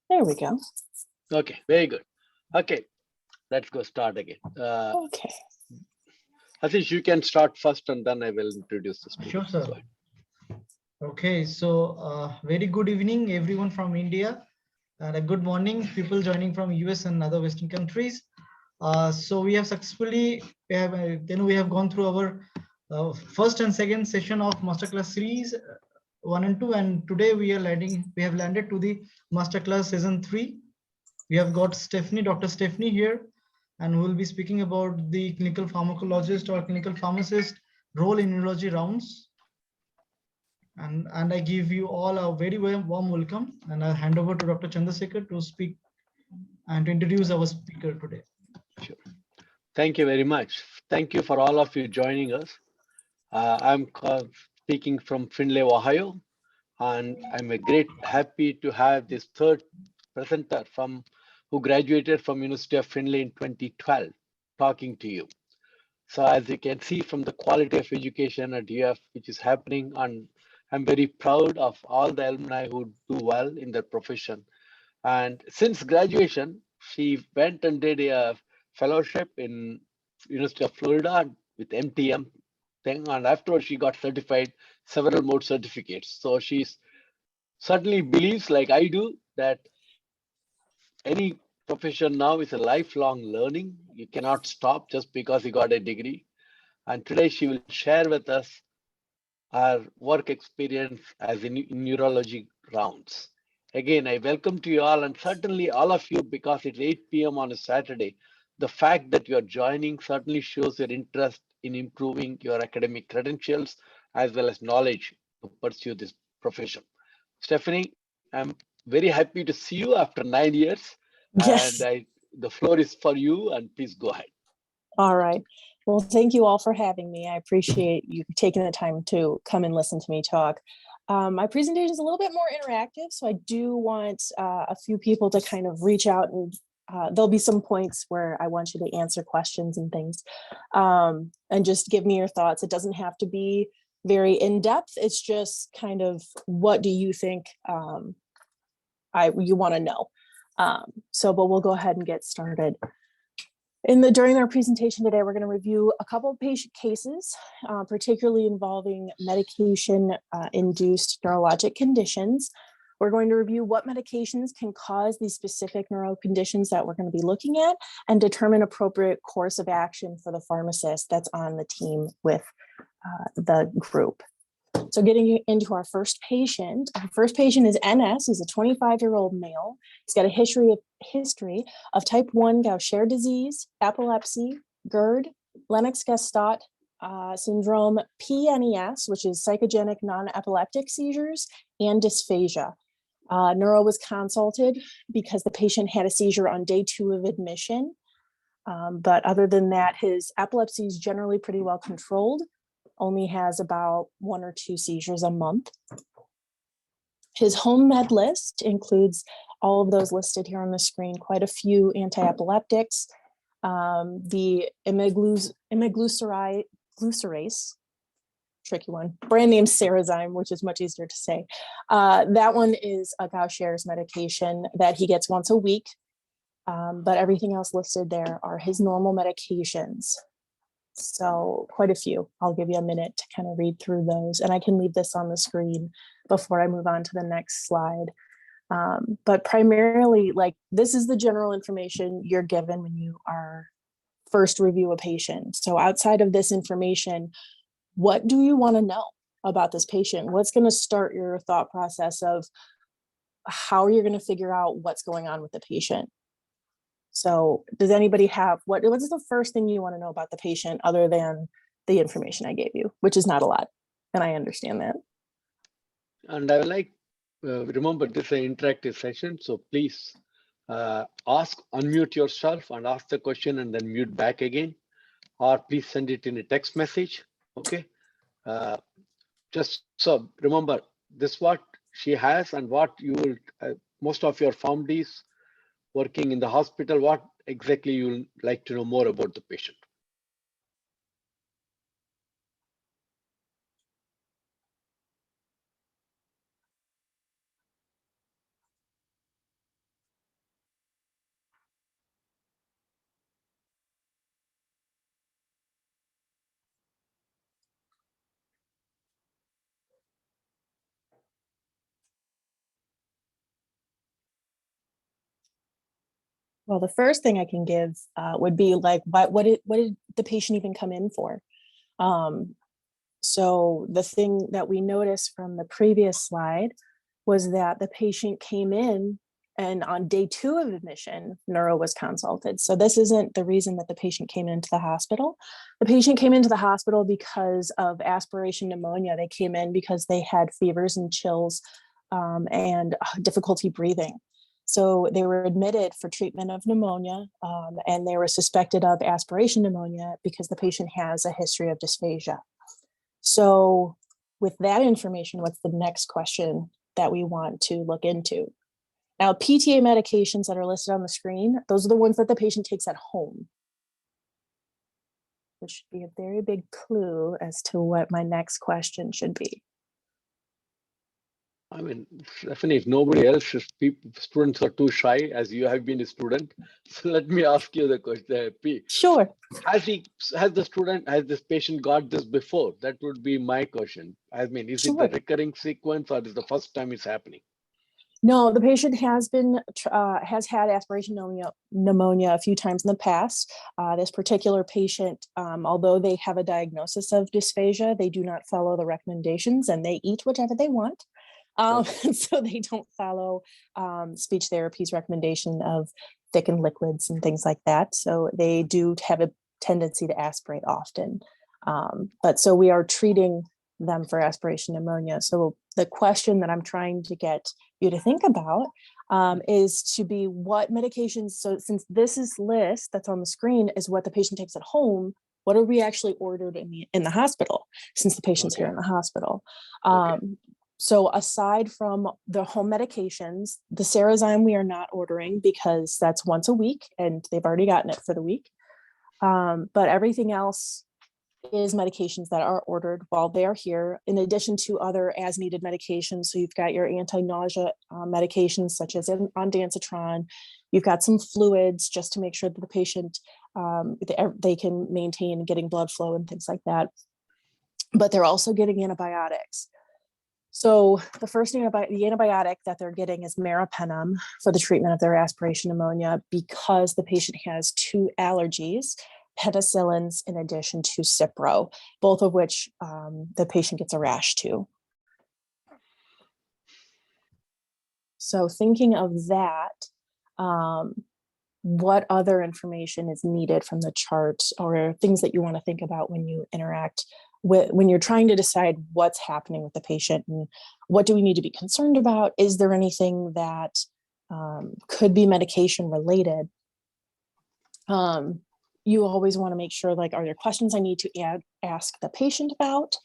There we go. Okay, very good. Okay, let's go start again. Okay. Ashish, you can start first and then I will introduce the student. Sure, sir. Okay, so very good evening, everyone from India, and a good morning, people joining from US and other Western countries. So we have successfully, we have gone through our first and second session of masterclass series 1 and 2, and today we have landed to the masterclass season 3. We have got Dr. Stephanie here, and we'll be speaking about the clinical pharmacologist or clinical pharmacist role in neurology rounds. And I give you all a very warm welcome, and I'll hand over to Dr. Chandrasekhar to speak and to introduce our speaker today. Sure. Thank you very much. Thank you for all of you joining us. I'm speaking from Findlay, Ohio, and I'm happy to have this third presenter who graduated from University of Findlay in 2012 talking to you. So as you can see from the quality of education at UF, which is happening, and I'm very proud of all the alumni who do well in their profession. And since graduation, she went and did a fellowship in University of Florida with MTM thing, and afterwards she got certified several more certificates. So she's certainly believes, like I do, that any profession now is a lifelong learning. You cannot stop just because you got a degree. And today she will share with us her work experience as in neurology rounds. Again, I welcome to you all, and certainly all of you, because it's 8 p.m. on a Saturday. The fact that you are joining certainly shows your interest in improving your academic credentials as well as knowledge to pursue this profession. Stephanie, I'm very happy to see you after 9 years. Yes. And the floor is for you, and please go ahead. All right. Well, thank you all for having me. I appreciate you taking the time to come and listen to me talk. My presentation is a little bit more interactive, so I do want a few people to kind of reach out, and there'll be some points where I want you to answer questions and things, and just give me your thoughts. It doesn't have to be very in-depth. It's just kind of, what do you think you want to know? But we'll go ahead and get started. During our presentation today, we're going to review a couple of patient cases, particularly involving medication-induced neurologic conditions. We're going to review what medications can cause these specific neuro conditions that we're going to be looking at, and determine appropriate course of action for the pharmacist that's on the team with the group. So getting into our first patient is NS. He's a 25-year-old male. He's got a history of type 1 Gaucher disease, epilepsy, GERD, Lennox-Gastaut syndrome, PNES, which is psychogenic non-epileptic seizures, and dysphagia. Neuro was consulted because the patient had a seizure on day 2 of admission. But other than that, his epilepsy is generally pretty well controlled. Only has about 1 or 2 seizures a month. His home med list includes all of those listed here on the screen, quite a few anti-epileptics, the imeglucerase, tricky one, brand name Cerezyme, which is much easier to say. That one is a Gaucher's medication that he gets once a week, but everything else listed there are his normal medications. So quite a few. I'll give you a minute to kind of read through those, and I can leave this on the screen before I move on to the next slide. But primarily, this is the general information you're given when you are first review a patient. So outside of this information, what do you want to know about this patient? What's going to start your thought process of how you're going to figure out what's going on with the patient? So does anybody have, what is the first thing you want to know about the patient other than the information I gave you, which is not a lot, and I understand that. And I would like, remember this is an interactive session, so please unmute yourself and ask the question and then mute back again, or please send it in a text message, okay? Just so remember, this what she has and what you will, most of your PharmDs working in the hospital, what exactly you will like to know more about the patient. Well, the first thing I can give would be like, what did the patient even come in for? So the thing that we noticed from the previous slide was that the patient came in and on day 2 of admission, neuro was consulted. So this isn't the reason that the patient came into the hospital. The patient came into the hospital because of aspiration pneumonia. They came in because they had fevers and chills and difficulty breathing. So they were admitted for treatment of pneumonia and they were suspected of aspiration pneumonia because the patient has a history of dysphagia. So with that information, what's the next question that we want to look into? Now, PTA medications that are listed on the screen, those are the ones that the patient takes at home, which should be a very big clue as to what my next question should be. I mean, Stephanie, if nobody else, if students are too shy, as you have been a student, so let me ask you the question. Sure. Has this patient got this before? That would be my question. I mean, is it the recurring sequence or is the first time it's happening? No, the patient has had aspiration pneumonia a few times in the past. This particular patient, although they have a diagnosis of dysphagia, they do not follow the recommendations and they eat whatever they want. So they don't follow speech therapy's recommendation of thickened liquids and things like that. So they do have a tendency to aspirate often. But so we are treating them for aspiration pneumonia. So the question that I'm trying to get you to think about is to be what medications, so since this is list that's on the screen is what the patient takes at home, what are we actually ordered in the hospital since the patient's here in the hospital? So aside from the home medications, the Cerezyme we are not ordering because that's once a week and they've already gotten it for the week. But everything else is medications that are ordered while they're here, in addition to other as needed medications. So you've got your anti-nausea medications such as ondansetron. You've got some fluids just to make sure that the patient, they can maintain getting blood flow and things like that. But they're also getting antibiotics. So the first antibiotic that they're getting is meropenem for the treatment of their aspiration pneumonia because the patient has 2 allergies, penicillins in addition to Cipro, both of which the patient gets a rash to. So thinking of that, what other information is needed from the chart or things that you want to think about when you interact when you're trying to decide what's happening with the patient and what do we need to be concerned about? Is there anything that could be medication related? You always want to make sure, like, are there questions I need to ask the patient about?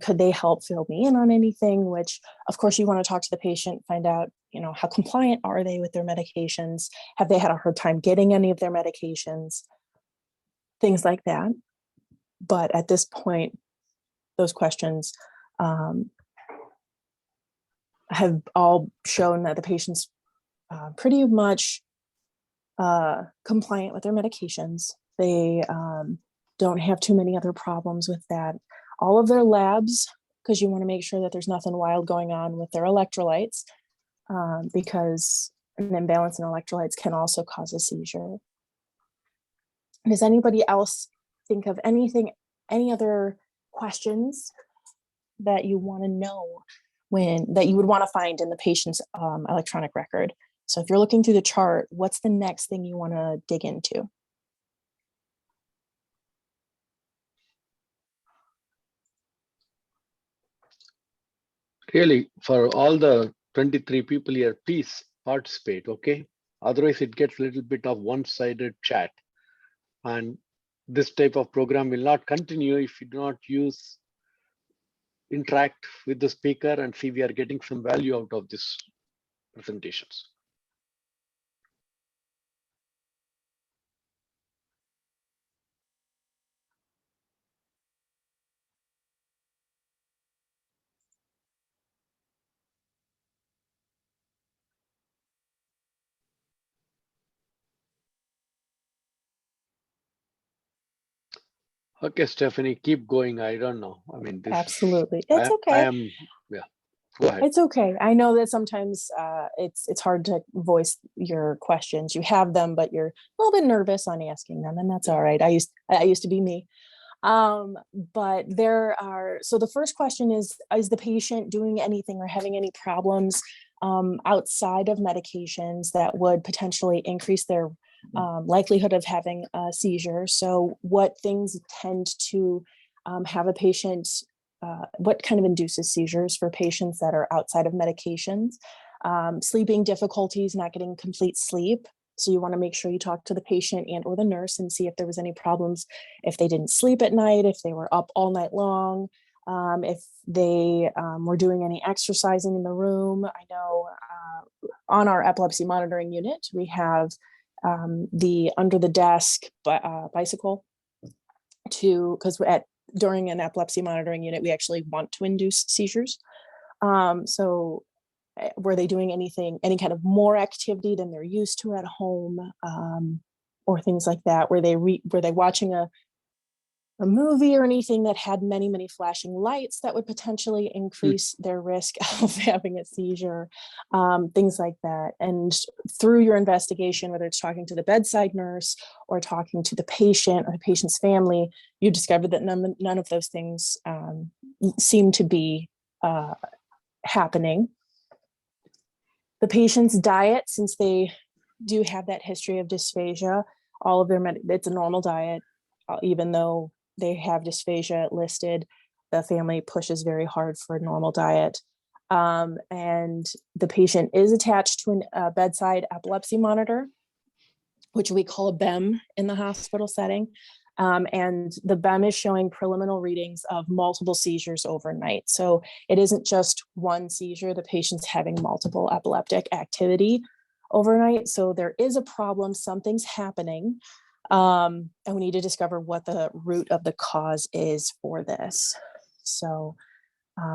Could they help fill me in on anything? Which, of course, you want to talk to the patient, find out, how compliant are they with their medications? Have they had a hard time getting any of their medications? Things like that. But at this point, those questions have all shown that the patient's pretty much compliant with their medications. They don't have too many other problems with that. All of their labs, because you want to make sure that there's nothing wild going on with their electrolytes, because an imbalance in electrolytes can also cause a seizure. Does anybody else think of any other questions that you want to know that you would want to find in the patient's electronic record? So if you're looking through the chart, what's the next thing you want to dig into? Really, for all the 23 people here, please participate, okay? Otherwise, it gets a little bit of one-sided chat. And this type of program will not continue if you do not interact with the speaker and see we are getting some value out of this presentations. Okay, Stephanie, keep going. I don't know. I mean, this. Absolutely, it's okay. Yeah. Go ahead. It's okay. I know that sometimes it's hard to voice your questions. You have them, but you're a little bit nervous on asking them, and that's all right. I used to be me. But so the first question is the patient doing anything or having any problems outside of medications that would potentially increase their likelihood of having a seizure? So what things tend to have a patient, what kind of induces seizures for patients that are outside of medications? Sleeping difficulties, not getting complete sleep. So you want to make sure you talk to the patient and or the nurse and see if there was any problems, if they didn't sleep at night, if they were up all night long, if they were doing any exercising in the room. I know on our epilepsy monitoring unit, we have the under the desk bicycle because during an epilepsy monitoring unit, we actually want to induce seizures. So were they doing any kind of more activity than they're used to at home, or things like that? Were they watching a movie or anything that had many, many flashing lights that would potentially increase their risk of having a seizure? Things like that. And through your investigation, whether it's talking to the bedside nurse or talking to the patient or the patient's family, you discovered that none of those things seem to be happening. The patient's diet, since they do have that history of dysphagia, all of it's a normal diet, even though they have dysphagia listed, the family pushes very hard for a normal diet. And the patient is attached to a bedside epilepsy monitor, which we call a BEM in the hospital setting. And the BEM is showing preliminary readings of multiple seizures overnight. So it isn't just one seizure, the patient's having multiple epileptic activity overnight. So there is a problem, something's happening. And we need to discover what the root of the cause is for this. So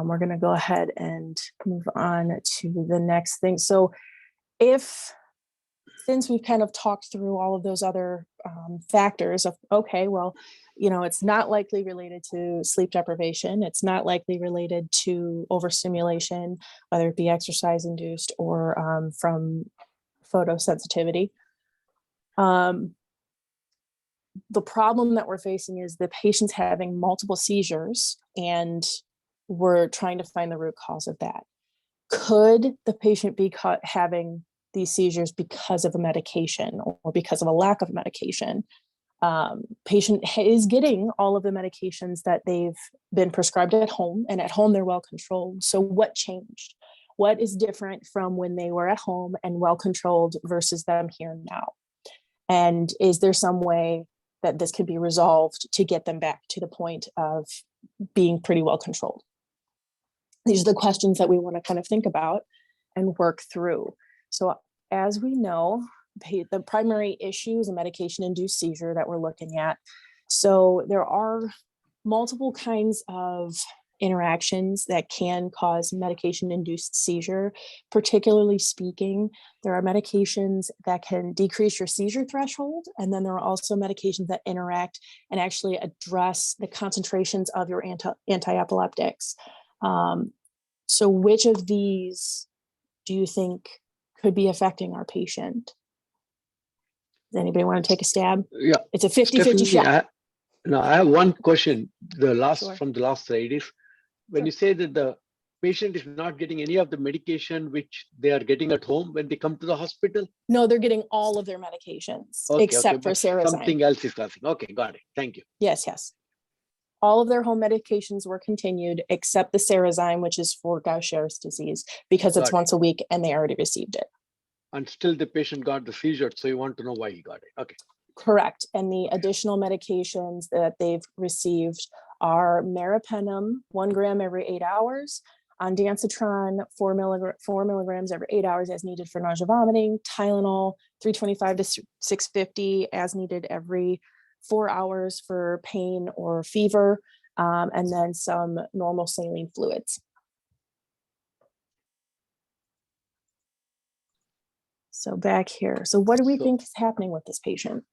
we're going to go ahead and move on to the next thing. So since we've kind of talked through all of those other factors of, okay, well, it's not likely related to sleep deprivation. It's not likely related to overstimulation, whether it be exercise induced or from photosensitivity. The problem that we're facing is the patient's having multiple seizures, and we're trying to find the root cause of that. Could the patient be having these seizures because of a medication or because of a lack of medication? Patient is getting all of the medications that they've been prescribed at home, and at home they're well controlled. So what changed? What is different from when they were at home and well controlled versus them here now? And is there some way that this could be resolved to get them back to the point of being pretty well controlled? These are the questions that we want to kind of think about and work through. So as we know, the primary issue is a medication-induced seizure that we're looking at. So there are multiple kinds of interactions that can cause medication-induced seizure. Particularly speaking, there are medications that can decrease your seizure threshold, and then there are also medications that interact and actually address the concentrations of your anti-epileptics. So which of these do you think could be affecting our patient? Does anybody want to take a stab? Yeah. It's a 50-50 shot. I have one question. Sure. From the last slide is, when you say that the patient is not getting any of the medication which they are getting at home when they come to the hospital? No, they're getting all of their medications except for Cerezyme. Something else is causing. Okay, got it. Thank you. Yes. All of their home medications were continued except the Cerezyme, which is for Gaucher's disease, because it's once a week and they already received it. And still the patient got the seizure, so you want to know why he got it. Okay. Correct. And the additional medications that they've received are meropenem, 1 gram every 8 hours, ondansetron, 4 milligrams every 8 hours as needed for nausea vomiting, Tylenol, 325 to 650 as needed every 4 hours for pain or fever, and then some normal saline fluids. So back here. So what do we think is happening with this patient?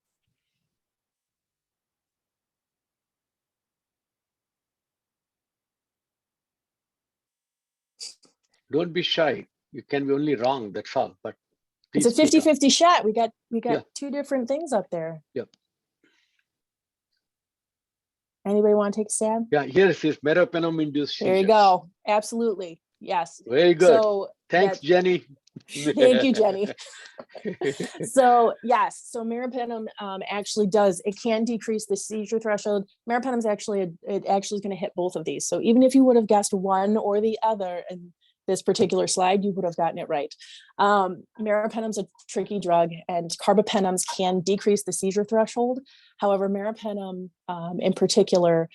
Don't be shy. You can be only wrong, that's all. But It's a please speak up. 50-50 shot. We got Yeah. two different things up there. Yep. Anybody want to take a stab? Yeah, here it says meropenem-induced There you seizures. go. Absolutely. Yes. Very good. So Thanks, Jenny. thank you, Jenny. So yes, so meropenem actually does, it can decrease the seizure threshold. Meropenem is actually, it actually is going to hit both of these. So even if you would have guessed one or the other in this particular slide, you would have gotten it right. Meropenem is a tricky drug, and carbapenems can decrease the seizure threshold. However, meropenem in particular,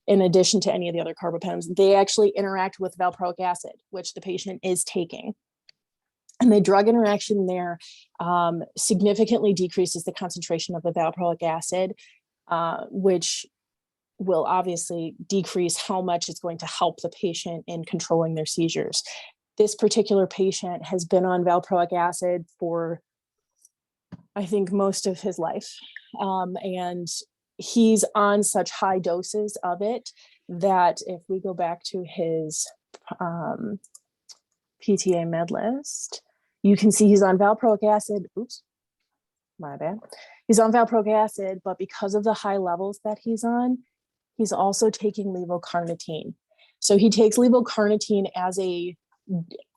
in addition to any of the other carbapenems, they actually interact with valproic acid, which the patient is taking. And the drug interaction there significantly decreases the concentration of the valproic acid, which will obviously decrease how much it's going to help the patient in controlling their seizures. This particular patient has been on valproic acid for, I think, most of his life. And he's on such high doses of it that if we go back to his PTA med list, you can see he's on valproic acid. Oops, my bad. He's on valproic acid, but because of the high levels that he's on, he's also taking levocarnitine. So he takes levocarnitine as a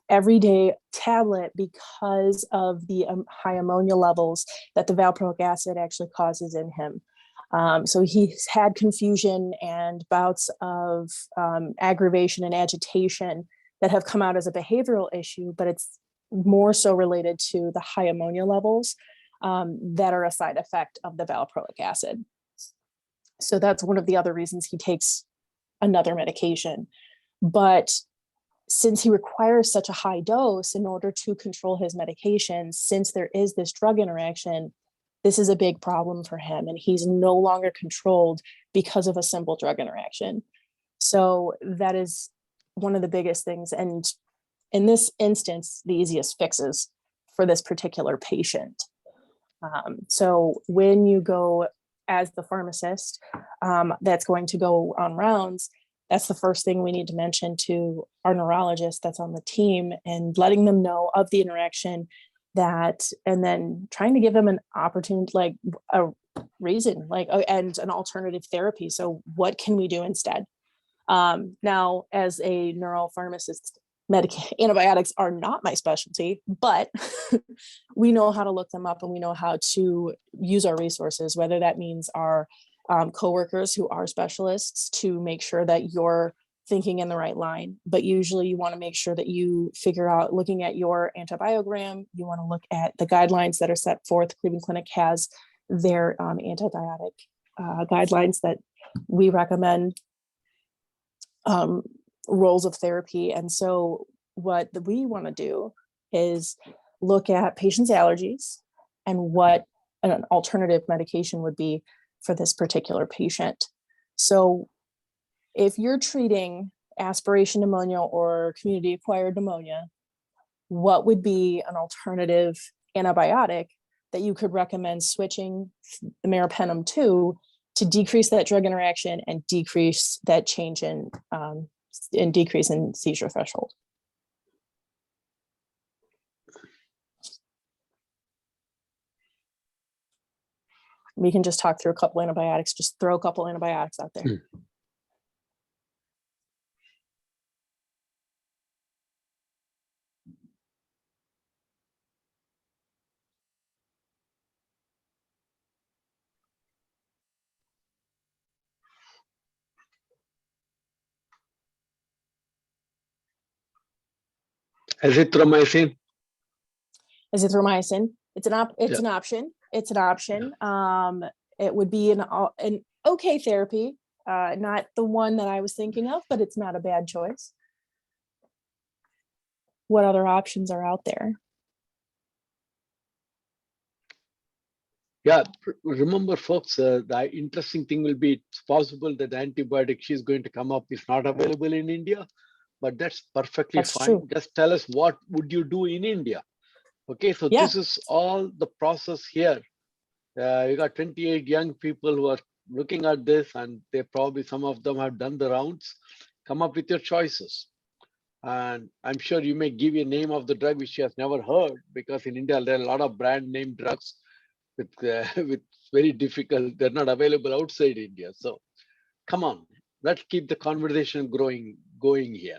everyday tablet because of the high ammonia levels that the valproic acid actually causes in him. So he's had confusion and bouts of aggravation and agitation that have come out as a behavioral issue, but it's more so related to the high ammonia levels that are a side effect of the valproic acid. So that's one of the other reasons he takes another medication. But since he requires such a high dose in order to control his medication, since there is this drug interaction, this is a big problem for him, and he's no longer controlled because of a simple drug interaction. So that is one of the biggest things. And in this instance, the easiest fixes for this particular patient. So when you go as the pharmacist that's going to go on rounds, that's the first thing we need to mention to our neurologist that's on the team, and letting them know of the interaction, that, and then trying to give them an opportunity, like a reason, like, and an alternative therapy. So what can we do instead? Now, as a neuropharmacist, antibiotics are not my specialty, but we know how to look them up, and we know how to use our resources, whether that means our coworkers who are specialists, to make sure that you're thinking in the right line. But usually you want to make sure that you figure out, looking at your antibiogram, you want to look at the guidelines that are set forth. Cleveland Clinic has their antibiotic guidelines that we recommend, roles of therapy. And so what we want to do is look at patients' allergies and what an alternative medication would be for this particular patient. So if you're treating aspiration pneumonia or community acquired pneumonia, what would be an alternative antibiotic that you could recommend switching the meropenem to decrease that drug interaction and decrease that change in decrease in seizure threshold? We can just talk through a couple antibiotics, just throw a couple antibiotics out there. Azithromycin. Azithromycin. It's an option. It's an option. It would be an okay therapy, not the one that I was thinking of, but it's not a bad choice. What other options are out there? Yeah, remember, folks, the interesting thing will be, it's possible that the antibiotic she's going to come up is not available in India, but that's perfectly fine. True. Just tell us, what would you do in India? Okay, so Yeah. This is all the process here. You got 28 young people who are looking at this, and they probably, some of them have done the rounds. Come up with your choices. And I'm sure you may give a name of the drug which she has never heard, because in India there are a lot of brand name drugs with with very difficult. They're not available outside India. So come on, let's keep the conversation going here.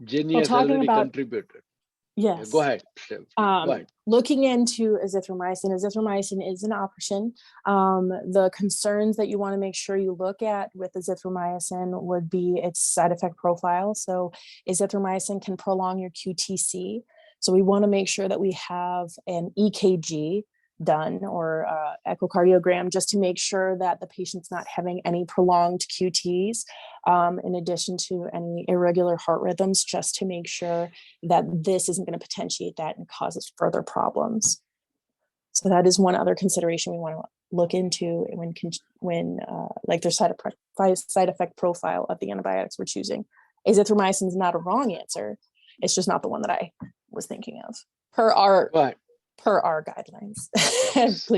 Jenny Well, has talking already about, contributed. yes. Go ahead, Stephanie. Go ahead. Looking into azithromycin is an option. The concerns that you want to make sure you look at with azithromycin would be its side effect profile. So azithromycin can prolong your QTC. So we want to make sure that we have an EKG done, or echocardiogram, just to make sure that the patient's not having any prolonged QTs, in addition to any irregular heart rhythms, just to make sure that this isn't going to potentiate that and cause us further problems. So that is one other consideration we want to look into when like their side effect profile of the antibiotics we're choosing. Azithromycin is not a wrong answer. It's just not the one that I was thinking of per our guidelines.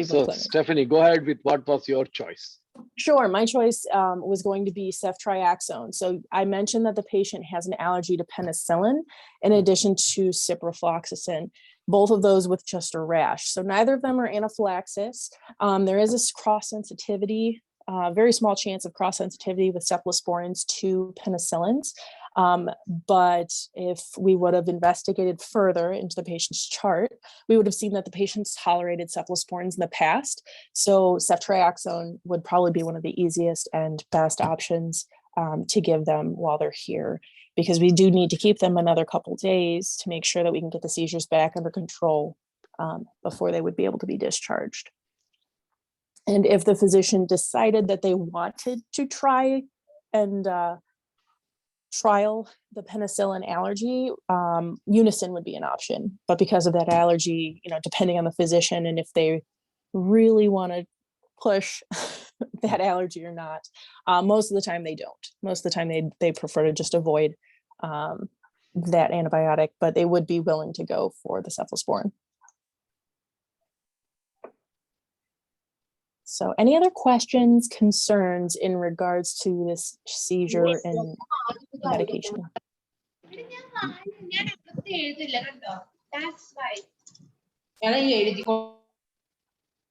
So Stephanie, go ahead with what was your choice. Sure. My choice was going to be ceftriaxone. So I mentioned that the patient has an allergy to penicillin in addition to ciprofloxacin, both of those with just a rash. So neither of them are anaphylaxis. There is a cross-sensitivity, very small chance of cross-sensitivity with cephalosporins to penicillins. But if we would have investigated further into the patient's chart, we would have seen that the patients tolerated cephalosporins in the past. So ceftriaxone would probably be one of the easiest and best options to give them while they're here, because we do need to keep them another couple of days to make sure that we can get the seizures back under control before they would be able to be discharged. And if the physician decided that they wanted to try and trial the penicillin allergy, Unison would be an option. But because of that allergy, depending on the physician and if they really want to push that allergy or not, most of the time they don't. Most of the time they prefer to just avoid that antibiotic, but they would be willing to go for the cephalosporin. So any other questions, concerns in regards to this seizure and medication?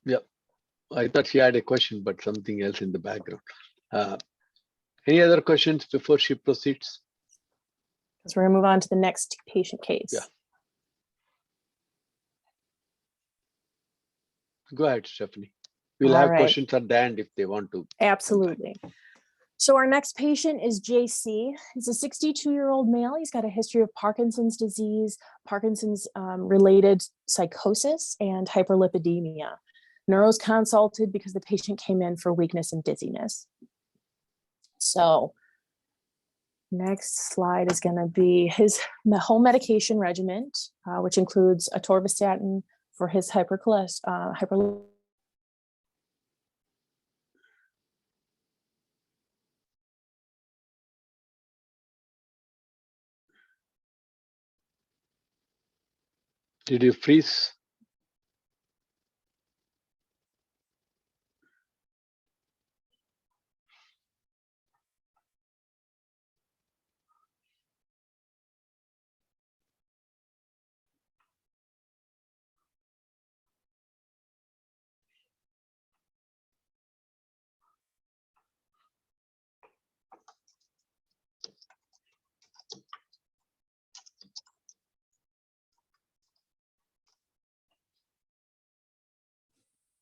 Yeah, I thought she had a question, but something else in the background. Any other questions before she proceeds? So we're gonna move on to the next patient case. Yeah. Go ahead, Stephanie. We'll have questions at the end if they want to. Absolutely. So our next patient is JC. He's a 62-year-old male. He's got a history of Parkinson's disease, Parkinson's related psychosis, and hyperlipidemia. Neuros consulted because the patient came in for weakness and dizziness. So next slide is going to be his whole medication regimen, which includes atorvastatin for his hyperlipidemia. Did you freeze?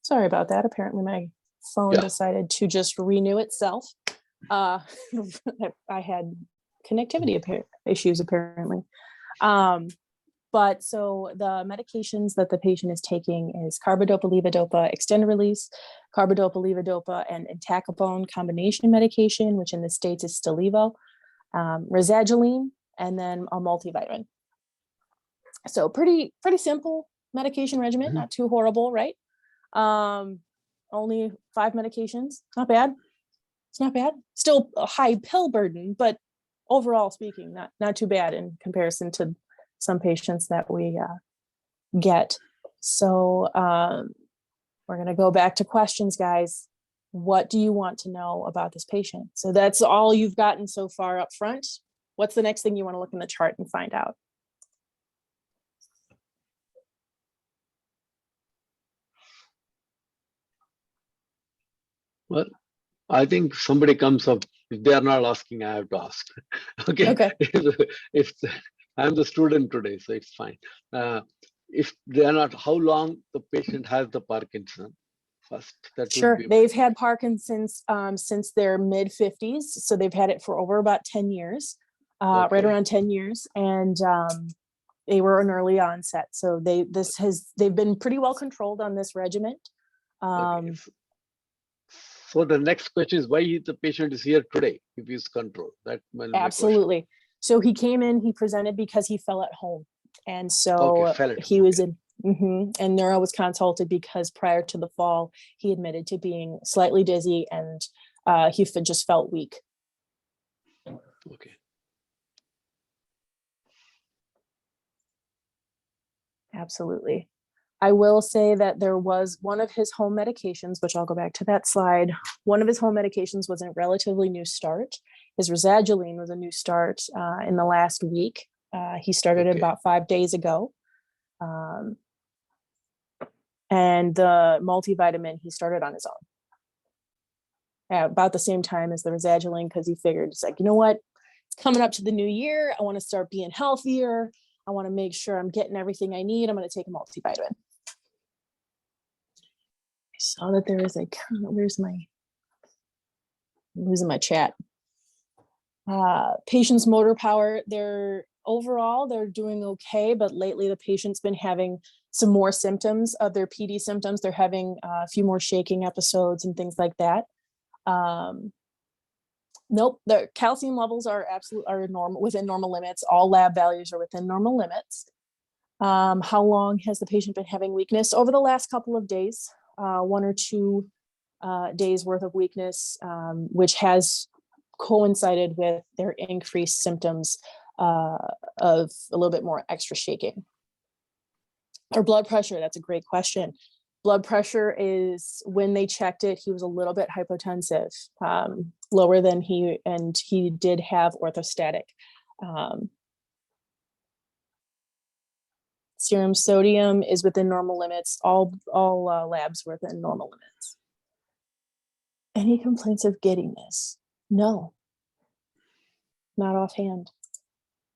Sorry about that. Apparently my phone decided to just renew itself. I had connectivity issues apparently. But so the medications that the patient is taking is carbidopa-levodopa extended release, carbidopa-levodopa and entacapone combination medication, which in the States is Stalevo, razagiline, and then a multivitamin. So pretty simple medication regimen, not too horrible, right? Only 5 medications, not bad. It's not bad. Still a high pill burden, but overall speaking, not too bad in comparison to some patients that we get. So we're going to go back to questions, guys. what do you want to know about this patient? So that's all you've gotten so far up front. What's the next thing you want to look in the chart and find out? Well, I think somebody comes up. If they are not asking, I have to ask. Okay. Okay. If I'm the student today, so it's fine. If they are not, how long the patient has the Parkinson? First, that Sure. would be They've had Parkinson's since their mid 50s. So they've had it for over about 10 years, right Okay. around 10 years. And they were an early onset. So they've been pretty well controlled on this regimen. Okay. So the next question is why the patient is here today if he's controlled. That will be my question. Absolutely. So he came in, he presented because he fell at home. And so Okay, fell at he home, was okay. in, and neuro was consulted because prior to the fall, he admitted to being slightly dizzy and he just felt weak. Okay. Absolutely. I will say that there was one of his home medications, which I'll go back to that slide. One of his home medications was a relatively new start. His Razagiline was a new start in the last week. He started it Okay. about 5 days ago. And the multivitamin he started on his own. At about the same time as the Razagiline, because he figured it's like, you know what? It's coming up to the new year. I want to start being healthier. I want to make sure I'm getting everything I need. I'm going to take a multivitamin. I saw that there was I'm losing my chat. Patient's motor power, they're doing okay, but lately the patient's been having some more symptoms of their PD symptoms. They're having a few more shaking episodes and things like that. Nope, the calcium levels are normal, within normal limits. All lab values are within normal limits. How long has the patient been having weakness? Over the last couple of days, 1 or 2 days worth of weakness, which has coincided with their increased symptoms of a little bit more extra shaking. Or blood pressure, that's a great question. Blood pressure is, when they checked it, he was a little bit hypotensive, lower than and he did have orthostatic. Serum sodium is within normal limits. All labs were within normal limits. Any complaints of giddiness? No, not offhand.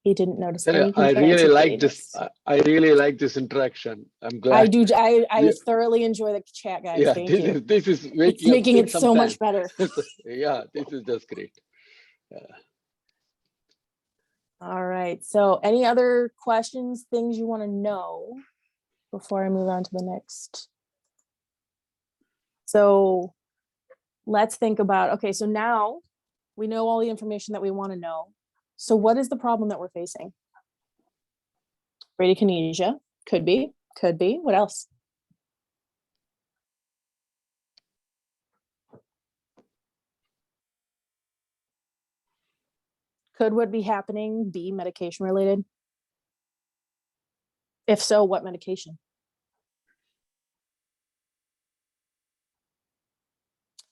He didn't notice any I complaints really of like giddiness. this. I really like this interaction. I'm glad. I do. I Yeah. thoroughly enjoy the chat, guys. Yeah, Thank you. this is It's waking up making it some so time. much better. Yeah, this is just great. All right. So any other questions, things you want to know before I move on to the next? So let's think about, okay, so now we know all the information that we want to know. So what is the problem that we're facing? Bradykinesia, could be. What else? Could what be happening be medication related? If so, what medication?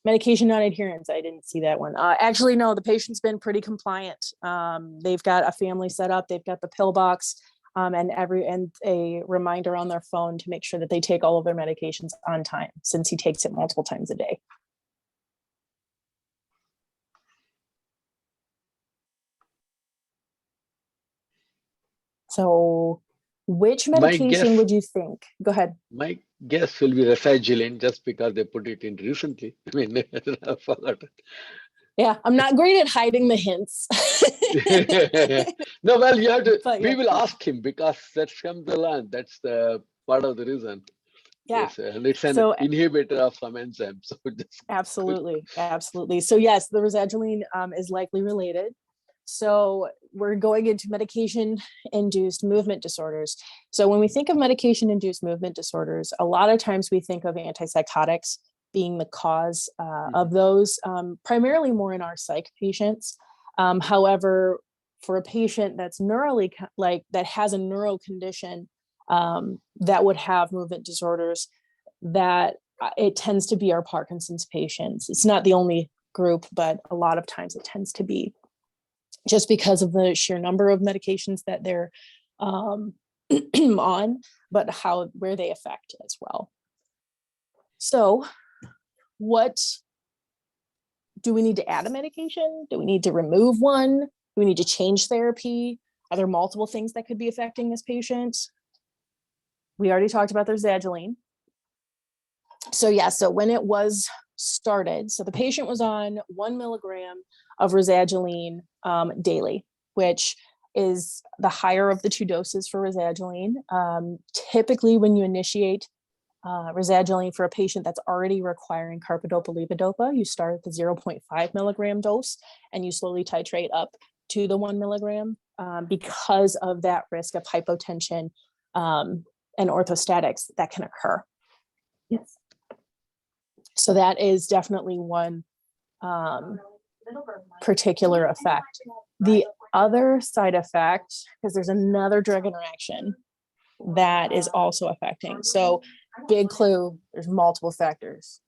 Medication non-adherence, I didn't see that one. Actually, no, the patient's been pretty compliant. They've got a family set up, they've got the pill box, and a reminder on their phone to make sure that they take all of their medications on time, since he takes it multiple times a day. So which medication would you think? Go ahead. My guess will be Razagiline, just because they put it in recently. I mean, I forgot. Yeah, I'm not great at hiding the hints. No, well, you have to. But We yeah. will ask him, because that's from the land. That's the part of the reason. Yeah. Yes, it's an So inhibitor of some enzyme. So just absolutely. So yes, the Razagiline is likely related. So we're going into medication-induced movement disorders. So when we think of medication-induced movement disorders, a lot of times we think of antipsychotics being the cause of those, primarily more in our psych patients. However, for a patient that's that has a neuro condition that would have movement disorders, that it tends to be our Parkinson's patients. It's not the only group, but a lot of times it tends to be, just because of the sheer number of medications that they're on, but where they affect as well. So what do we need to add a medication? Do we need to remove one? Do we need to change therapy? Are there multiple things that could be affecting this patient? We already talked about their Zagilene. So yeah, so when it was started, so the patient was on 1 milligram of Razagiline daily, which is the higher of the two doses for Razagiline. Typically, when you initiate Razagiline for a patient that's already requiring carbidopa-levodopa, you start at the 0.5 milligram dose and you slowly titrate up to the 1 milligram because of that risk of hypotension and orthostatics that can occur. Yes. So that is definitely one particular effect. The other side effect, because there's another drug interaction that is also affecting. So big clue, there's multiple factors.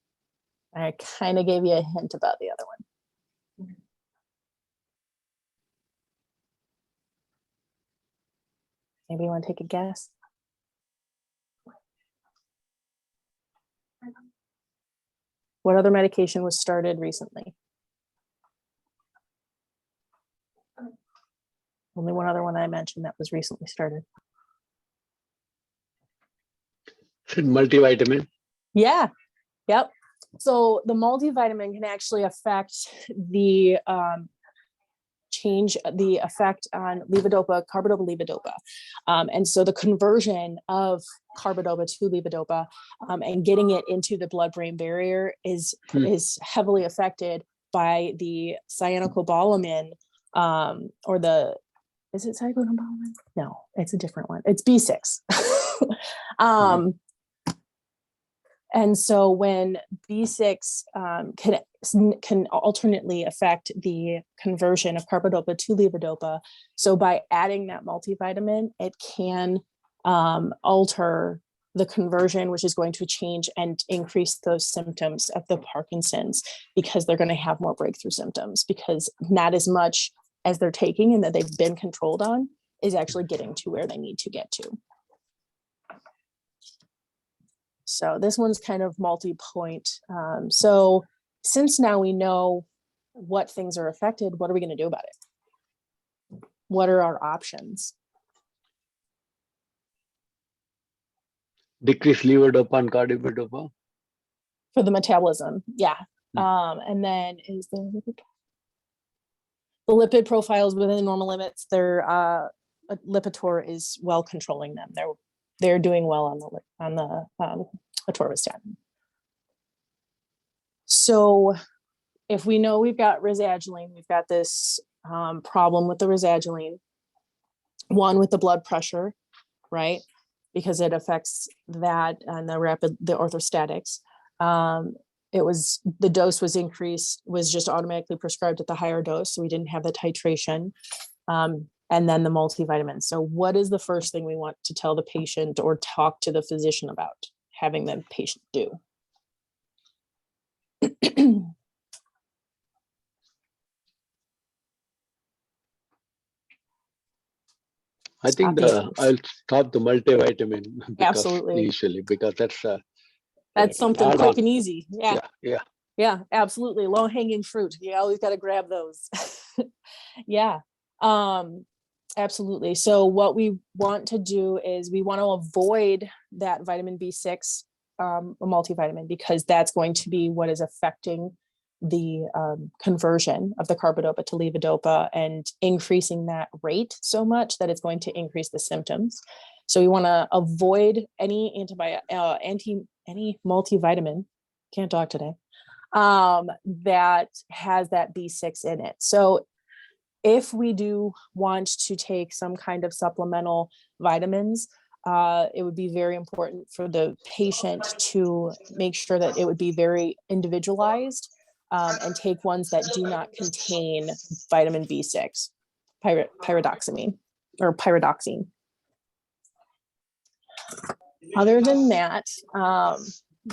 I kind of gave you a hint about the other one. Maybe you want to take a guess? What other medication was started recently? Only one other one I mentioned that was recently started. Multivitamin. Yeah, yep. So the multivitamin can actually affect the change the effect on levodopa, carbidopa-levodopa. And so the conversion of carbidopa to levodopa and getting it into the blood-brain barrier is heavily affected by the cyanocobalamin or the, is it cyanocobalamin? No, it's a different one. It's B6. And so when B6 can alternately affect the conversion of carbidopa to levodopa, so by adding that multivitamin, it can alter the conversion, which is going to change and increase those symptoms of the Parkinson's, because they're going to have more breakthrough symptoms, because not as much as they're taking and that they've been controlled on is actually getting to where they need to get to. So this one's kind of multi-point. So since now we know what things are affected, what are we going to do about it? What are our options? Decrease levodopa and carbidopa. For the metabolism, yeah. And then is there the lipid profiles within normal limits? Their Lipitor is well controlling them. They're doing well on the atorvastatin. So if we know we've got Razagiline, we've got this problem with the Razagiline, one with the blood pressure, right? Because it affects that and the orthostatics. The dose was increased, was just automatically prescribed at the higher dose. So we didn't have the titration. And then the multivitamin. So what is the first thing we want to tell the patient or talk to the physician about having the patient do? I think I'll stop the multivitamin Absolutely. Initially, because that's something quick and easy. Yeah, absolutely. Low hanging fruit. You always got to grab those. Yeah. Absolutely. So what we want to do is we want to avoid that vitamin B6 multivitamin, because that's going to be what is affecting the conversion of the carbidopa to levodopa and increasing that rate so much that it's going to increase the symptoms. So we want to avoid any any multivitamin, can't talk today, that has that B6 in it. So if we do want to take some kind of supplemental vitamins, it would be very important for the patient to make sure that it would be very individualized and take ones that do not contain vitamin B6, pyridoxine. Other than that,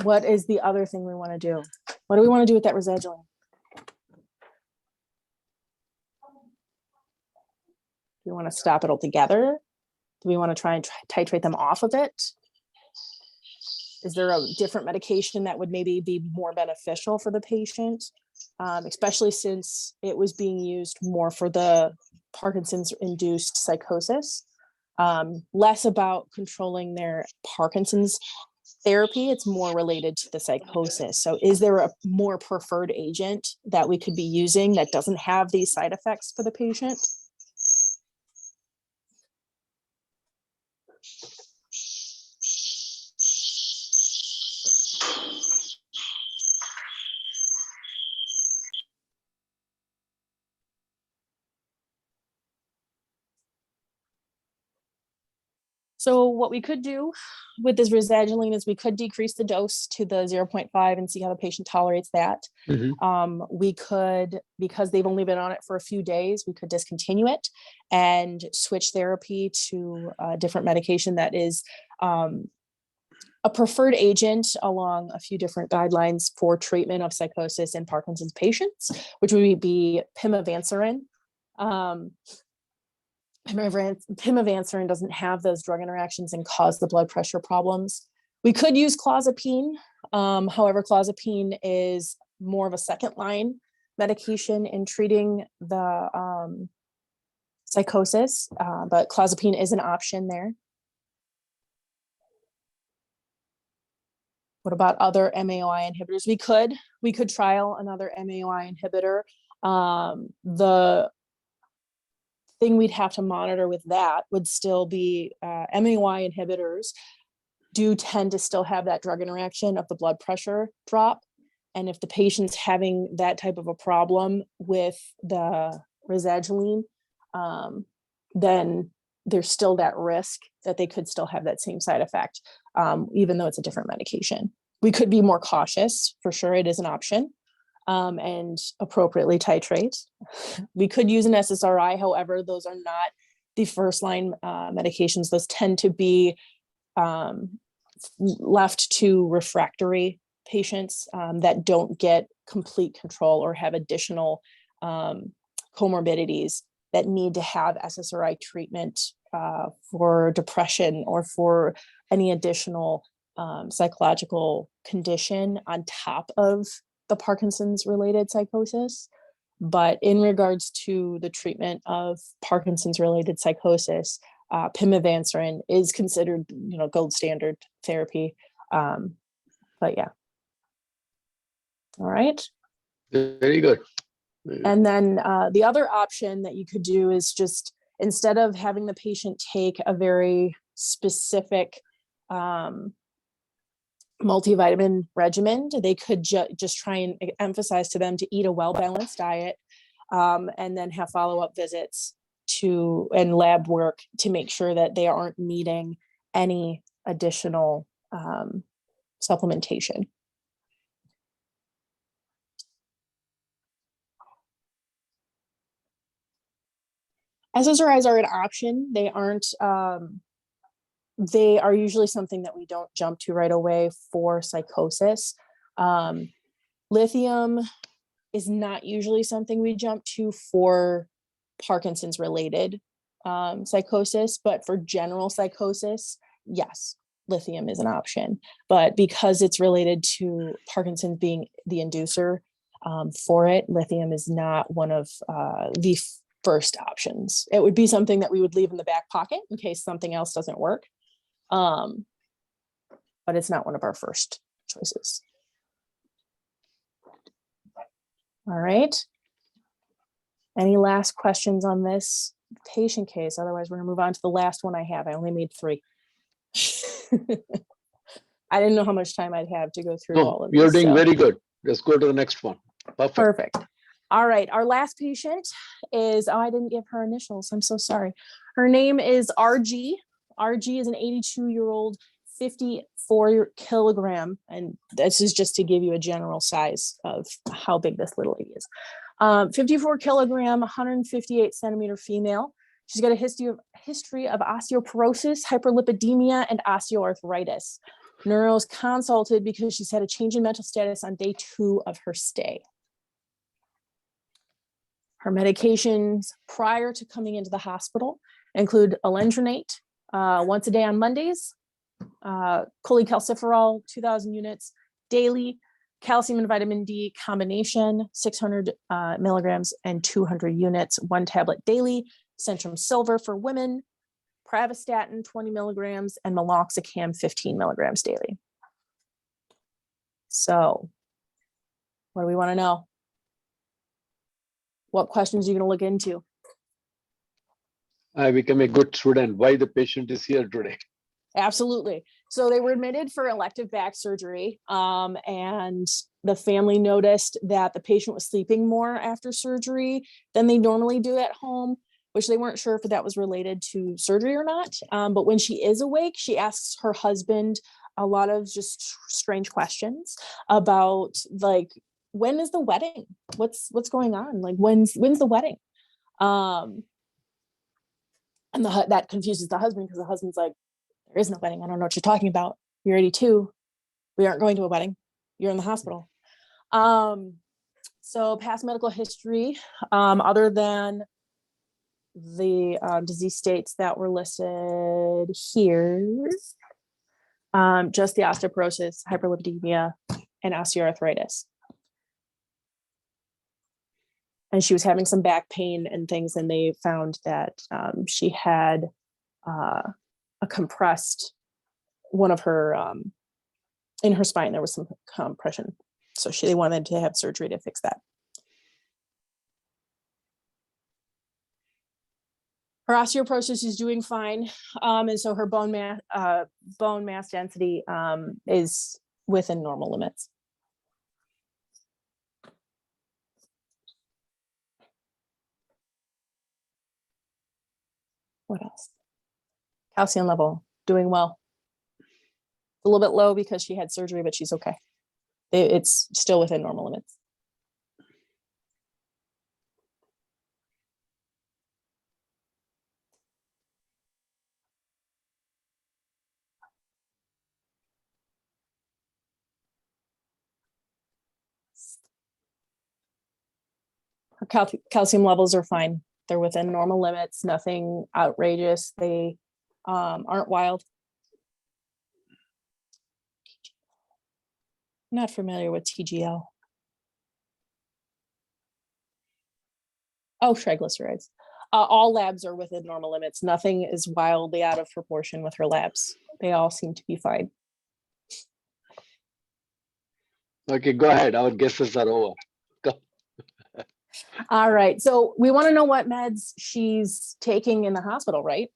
what is the other thing we want to do? What do we want to do with that Resadgeline? Do we want to stop it altogether? Do we want to try and titrate them off of it? Is there a different medication that would maybe be more beneficial for the patient, especially since it was being used more for the Parkinson's-induced psychosis? Less about controlling their Parkinson's therapy, it's more related to the psychosis. So is there a more preferred agent that we could be using that doesn't have these side effects for the patient? So what we could do with this Resadgeline is we could decrease the dose to the 0.5 and see how the patient tolerates that. We could, because they've only been on it for a few days, we could discontinue it and switch therapy to a different medication that is a preferred agent along a few different guidelines for treatment of psychosis in Parkinson's patients, which would be pimavanserin. Pimavanserin doesn't have those drug interactions and cause the blood pressure problems. We could use clozapine. However, clozapine is more of a second line medication in treating the psychosis, but clozapine is an option there. What about other MAOI inhibitors? We could trial another MAOI inhibitor. The thing we'd have to monitor with that would still be MAOI inhibitors do tend to still have that drug interaction of the blood pressure drop. And if the patient's having that type of a problem with the Resadgeline, then there's still that risk that they could still have that same side effect, even though it's a different medication. We could be more cautious, for sure, it is an option, and appropriately titrate. We could use an SSRI, however, those are not the first line medications. Those tend to be left to refractory patients that don't get complete control or have additional comorbidities that need to have SSRI treatment for depression or for any additional psychological condition on top of the Parkinson's related psychosis. But in regards to the treatment of Parkinson's related psychosis, pimavanserin is considered, gold standard therapy. But yeah. All right. Very good. And then the other option that you could do is just, instead of having the patient take a very specific multivitamin regimen, they could just try and emphasize to them to eat a well-balanced diet, and then have follow-up visits and lab work to make sure that they aren't needing any additional supplementation. SSRIs are an option. They aren't, they are usually something that we don't jump to right away for psychosis. Lithium is not usually something we jump to for Parkinson's related psychosis, but for general psychosis, yes, lithium is an option. But because it's related to Parkinson's being the inducer for it, lithium is not one of the first options. It would be something that we would leave in the back pocket in case something else doesn't work. But it's not one of our first choices. All right. Any last questions on this patient case? Otherwise, we're gonna move on to the last one I have. I only made 3. I didn't know how much time I'd have to go through all of these. You're doing very good. Let's go to the next one. Perfect. All right, our last patient is, I didn't give her initials. I'm so sorry. Her name is RG. RG is an 82-year-old, 54 kilogram. And this is just to give you a general size of how big this little lady is. 54 kilogram, 158 centimeter female. She's got a history of osteoporosis, hyperlipidemia, and osteoarthritis. Neuro's consulted because she's had a change in mental status on day 2 of her stay. Her medications prior to coming into the hospital include alendronate once a day on Mondays, cholecalciferol 2,000 units daily, calcium and vitamin D combination 600 milligrams and 200 units, 1 tablet daily, Centrum Silver for women, pravastatin 20 milligrams, and meloxicam 15 milligrams daily. So what do we want to know? What questions are you going to look into? I become a good student. Why the patient is here today? Absolutely. So they were admitted for elective back surgery, and the family noticed that the patient was sleeping more after surgery than they normally do at home, which they weren't sure if that was related to surgery or not. But when she is awake, she asks her husband a lot of just strange questions about, like, when is the wedding? What's going on? Like, when's the wedding? And that confuses the husband, because the husband's like, there is no wedding. I don't know what you're talking about. You're 82. We aren't going to a wedding. You're in the hospital. So past medical history, other than the disease states that were listed here, just the osteoporosis, hyperlipidemia, and osteoarthritis. And she was having some back pain and things, and they found that she had a compressed, one of her, in her spine, there was some compression. So they wanted to have surgery to fix that. Her osteoporosis is doing fine. And so her bone mass density is within normal limits. What else? Calcium level, doing well. A little bit low because she had surgery, but she's okay. It's still within normal limits. Her calcium levels are fine. They're within normal limits, nothing outrageous. They aren't wild. I'm not familiar with TGL. Oh, triglycerides. All labs are within normal limits. Nothing is wildly out of proportion with her labs. They all seem to be fine. Okay, go ahead. Our guesses are over. Go. All right. So we want to know what meds she's taking in the hospital, right?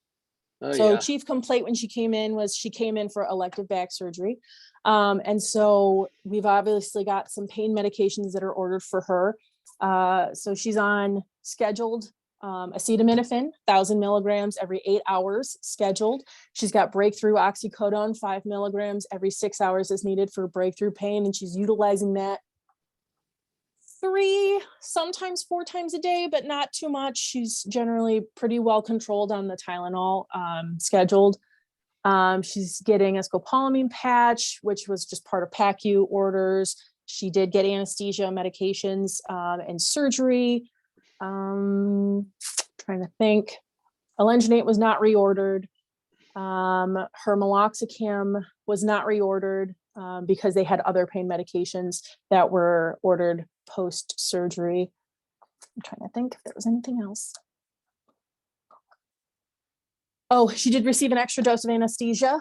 So Yeah. chief complaint when she came in was she came in for elective back surgery. And so we've obviously got some pain medications that are ordered for her. So she's on scheduled acetaminophen, 1,000 milligrams every 8 hours scheduled. She's got breakthrough oxycodone, 5 milligrams every 6 hours is needed for breakthrough pain. And she's utilizing that 3, sometimes 4 times a day, but not too much. She's generally pretty well controlled on the Tylenol scheduled. She's getting a scopolamine patch, which was just part of PACU orders. She did get anesthesia medications and surgery. Trying to think. Alendronate was not reordered. Her meloxicam was not reordered because they had other pain medications that were ordered post-surgery. I'm trying to think if there was anything else. Oh, she did receive an extra dose of anesthesia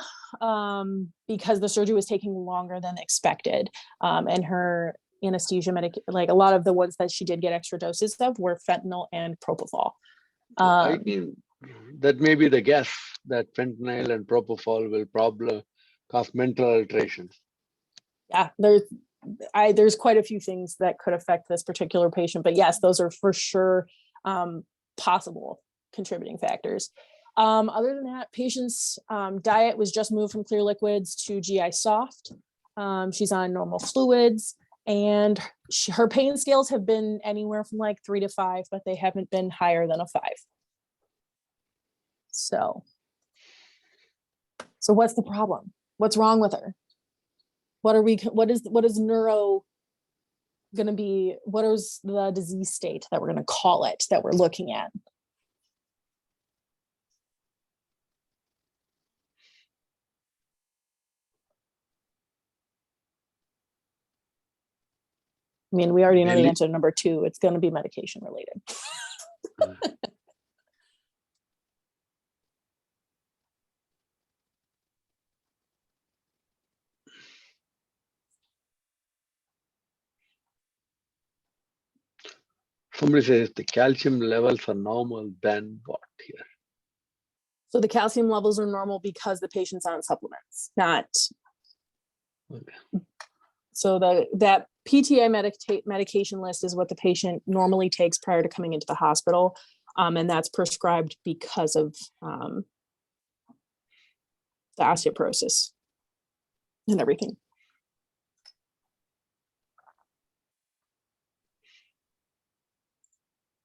because the surgery was taking longer than expected. And her anesthesia like a lot of the ones that she did get extra doses of were fentanyl and propofol. I mean, that may be the guess that fentanyl and propofol will probably cause mental alterations. Yeah, there's quite a few things that could affect this particular patient, but yes, those are for sure possible contributing factors. Other than that, patient's diet was just moved from clear liquids to GI soft. She's on normal fluids, and her pain scales have been anywhere from like 3 to 5, but they haven't been higher than a 5. So what's the problem? What's wrong with her? what is neuro going to be? What is the disease state that we're going to call it that we're looking at? I mean, we already know the answer to number 2. It's going to be medication related. Somebody says the calcium levels are normal, then what here? So the calcium levels are normal because the patient's on supplements, not. Okay. So that PTA medication list is what the patient normally takes prior to coming into the hospital. And that's prescribed because of the osteoporosis and everything.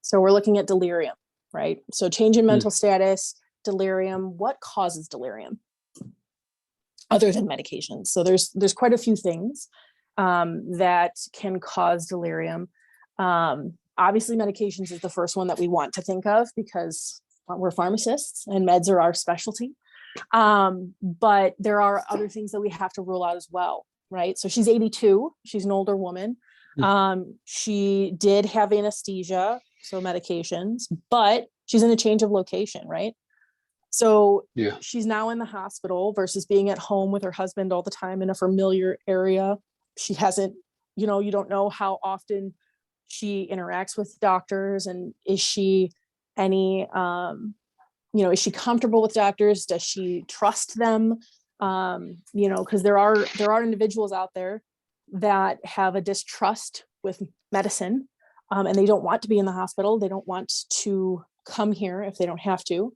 So we're looking at delirium, right? So change in mental status, delirium. What causes delirium other than medications? So there's quite a few things that can cause delirium. Obviously, medications is the first one that we want to think of because we're pharmacists and meds are our specialty. But there are other things that we have to rule out as well, right? So she's 82. She's an older woman. She did have anesthesia, so medications, but she's in a change of location, right? So she's now in the hospital versus being at home with her husband all the time in a familiar area. She hasn't, you don't know how often she interacts with doctors, and is she is she comfortable with doctors? Does she trust them? Because there are individuals out there that have a distrust with medicine, and they don't want to be in the hospital. They don't want to come here if they don't have to.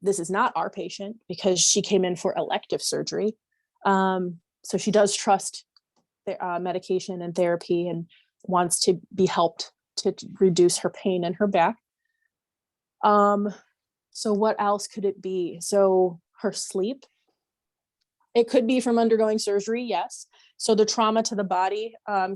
This is not our patient because she came in for elective surgery. So she does trust the medication and therapy and wants to be helped to reduce her pain in her back. So what else could it be? So her sleep. It could be from undergoing surgery, yes. So the trauma to the body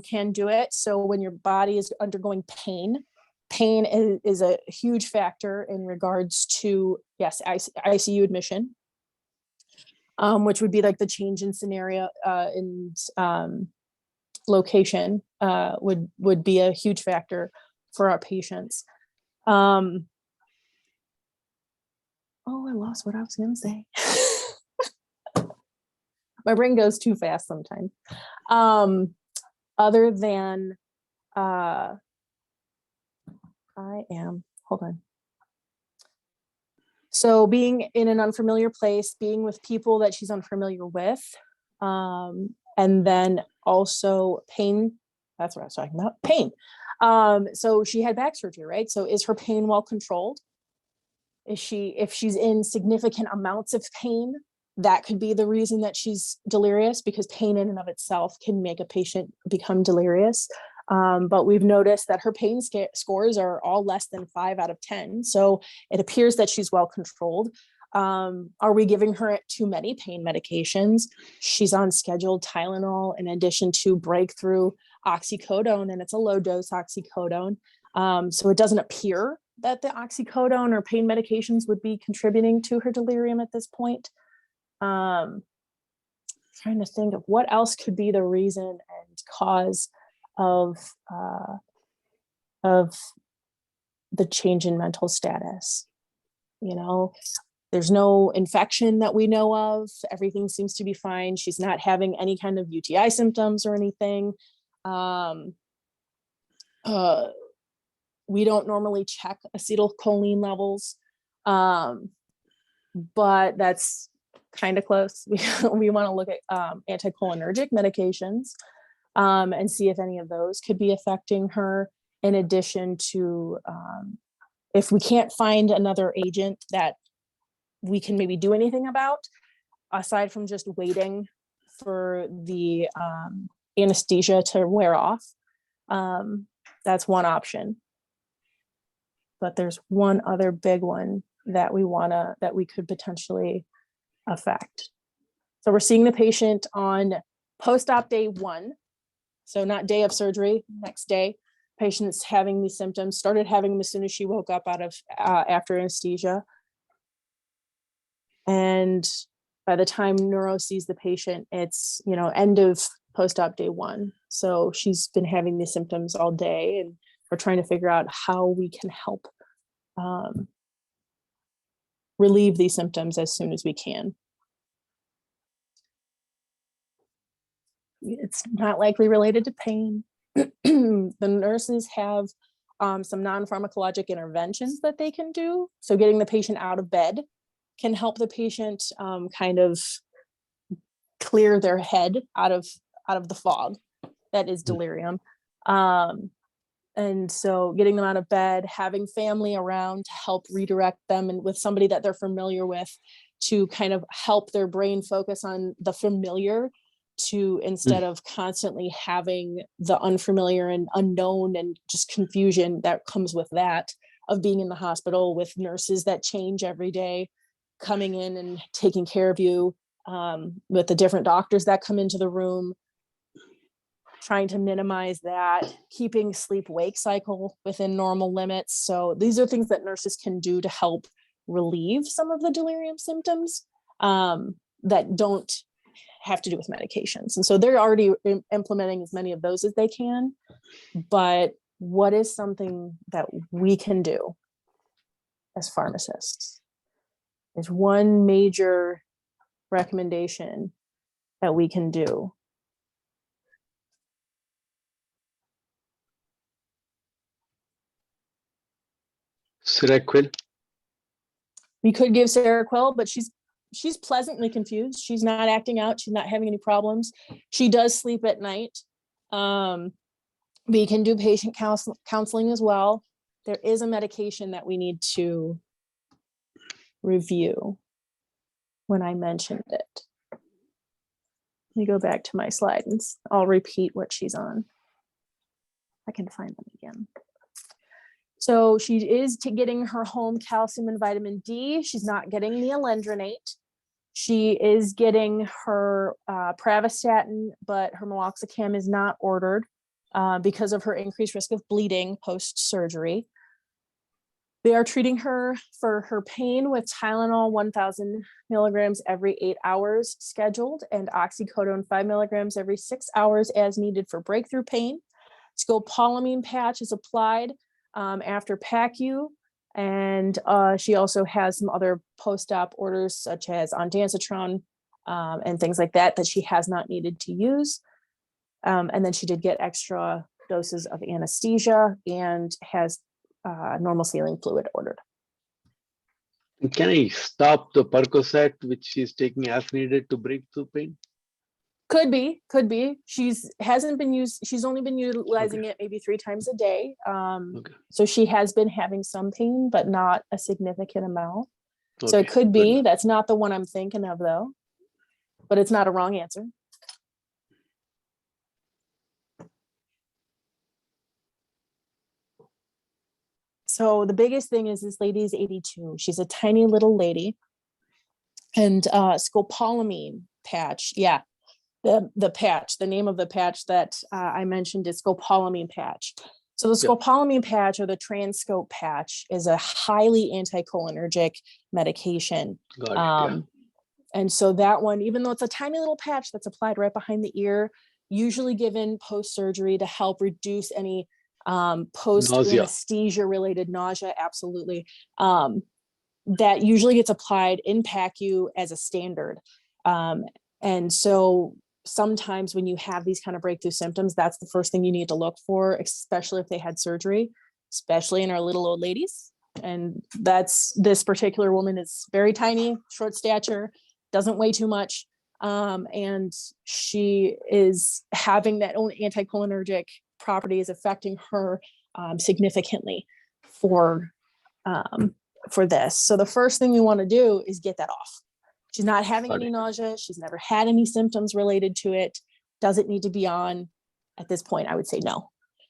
can do it. So when your body is undergoing pain is a huge factor in regards to, yes, ICU admission, which would be like the change in scenario and location would be a huge factor for our patients. Oh, I lost what I was going to say. My brain goes too fast sometimes. Other than, hold on. So being in an unfamiliar place, being with people that she's unfamiliar with, and then also pain. That's what I was talking about, pain. So she had back surgery, right? So is her pain well controlled? If she's in significant amounts of pain, that could be the reason that she's delirious, because pain in and of itself can make a patient become delirious. But we've noticed that her pain scores are all less than 5 out of 10. So it appears that she's well controlled. Are we giving her too many pain medications? She's on scheduled Tylenol in addition to breakthrough oxycodone, and it's a low dose oxycodone. So it doesn't appear that the oxycodone or pain medications would be contributing to her delirium at this point. Trying to think of what else could be the reason and cause of the change in mental status. There's no infection that we know of. Everything seems to be fine. She's not having any kind of UTI symptoms or anything. We don't normally check acetylcholine levels, but that's kind of close. We want to look at anticholinergic medications and see if any of those could be affecting her, in addition to if we can't find another agent that we can maybe do anything about, aside from just waiting for the anesthesia to wear off. That's one option. But there's one other big one that we could potentially affect. So we're seeing the patient on Post-op day 1, so not day of surgery, next day, patient's having these symptoms, started having them as soon as she woke up out of after anesthesia. And by the time neuro sees the patient, it's, end of post-op day 1. So she's been having these symptoms all day, and we're trying to figure out how we can help relieve these symptoms as soon as we can. It's not likely related to pain. The nurses have some non-pharmacologic interventions that they can do. So getting the patient out of bed can help the patient kind of clear their head out of the fog that is delirium. And so getting them out of bed, having family around to help redirect them, and with somebody that they're familiar with to kind of help their brain focus on the familiar, to instead of constantly having the unfamiliar and unknown and just confusion that comes with that of being in the hospital with nurses that change every day, coming in and taking care of you, with the different doctors that come into the room, trying to minimize that, keeping sleep-wake cycle within normal limits. So these are things that nurses can do to help relieve some of the delirium symptoms that don't have to do with medications. And so they're already implementing as many of those as they can. But what is something that we can do as pharmacists? There's one major recommendation that we can do. Seroquel. We could give Seroquel, but she's pleasantly confused. She's not acting out. She's not having any problems. She does sleep at night. We can do patient counseling as well. There is a medication that we need to review when I mentioned it. Let me go back to my slide and I'll repeat what she's on. I can find them again. So she is getting her home calcium and vitamin D. She's not getting the alendronate. She is getting her pravastatin, but her meloxicam is not ordered because of her increased risk of bleeding post-surgery. They are treating her for her pain with Tylenol 1,000 milligrams every 8 hours scheduled, and oxycodone 5 milligrams every 6 hours as needed for breakthrough pain. Scopolamine patch is applied after PACU, and she also has some other post-op orders such as ondansetron and things like that she has not needed to use. And then she did get extra doses of anesthesia and has normal saline fluid ordered. Can I stop the Percocet, which she's taking as needed to break through pain? Could be. She's only been utilizing it maybe 3 times a day. So she has been having some pain, but not a significant amount. So it could be. That's not the one I'm thinking of though, but it's not a wrong answer. So the biggest thing is this lady is 82. She's a tiny little lady. And scopolamine patch, yeah. The patch, the name of the patch that I mentioned is scopolamine patch. So the scopolamine patch, or the Transcope patch, is a highly anticholinergic medication. And so that one, even though it's a tiny little patch that's applied right behind the ear, usually given post-surgery to help reduce any post-anesthesia related nausea, absolutely. That usually gets applied in PACU as a standard. And so sometimes when you have these kind of breakthrough symptoms, that's the first thing you need to look for, especially if they had surgery, especially in our little old ladies. And this particular woman is very tiny, short stature, doesn't weigh too much. And she is having that own anticholinergic properties affecting her significantly for this. So the first thing we want to do is get that off. She's not having any nausea. She's never had any symptoms related to it. Does it need to be on? At this point, I would say no.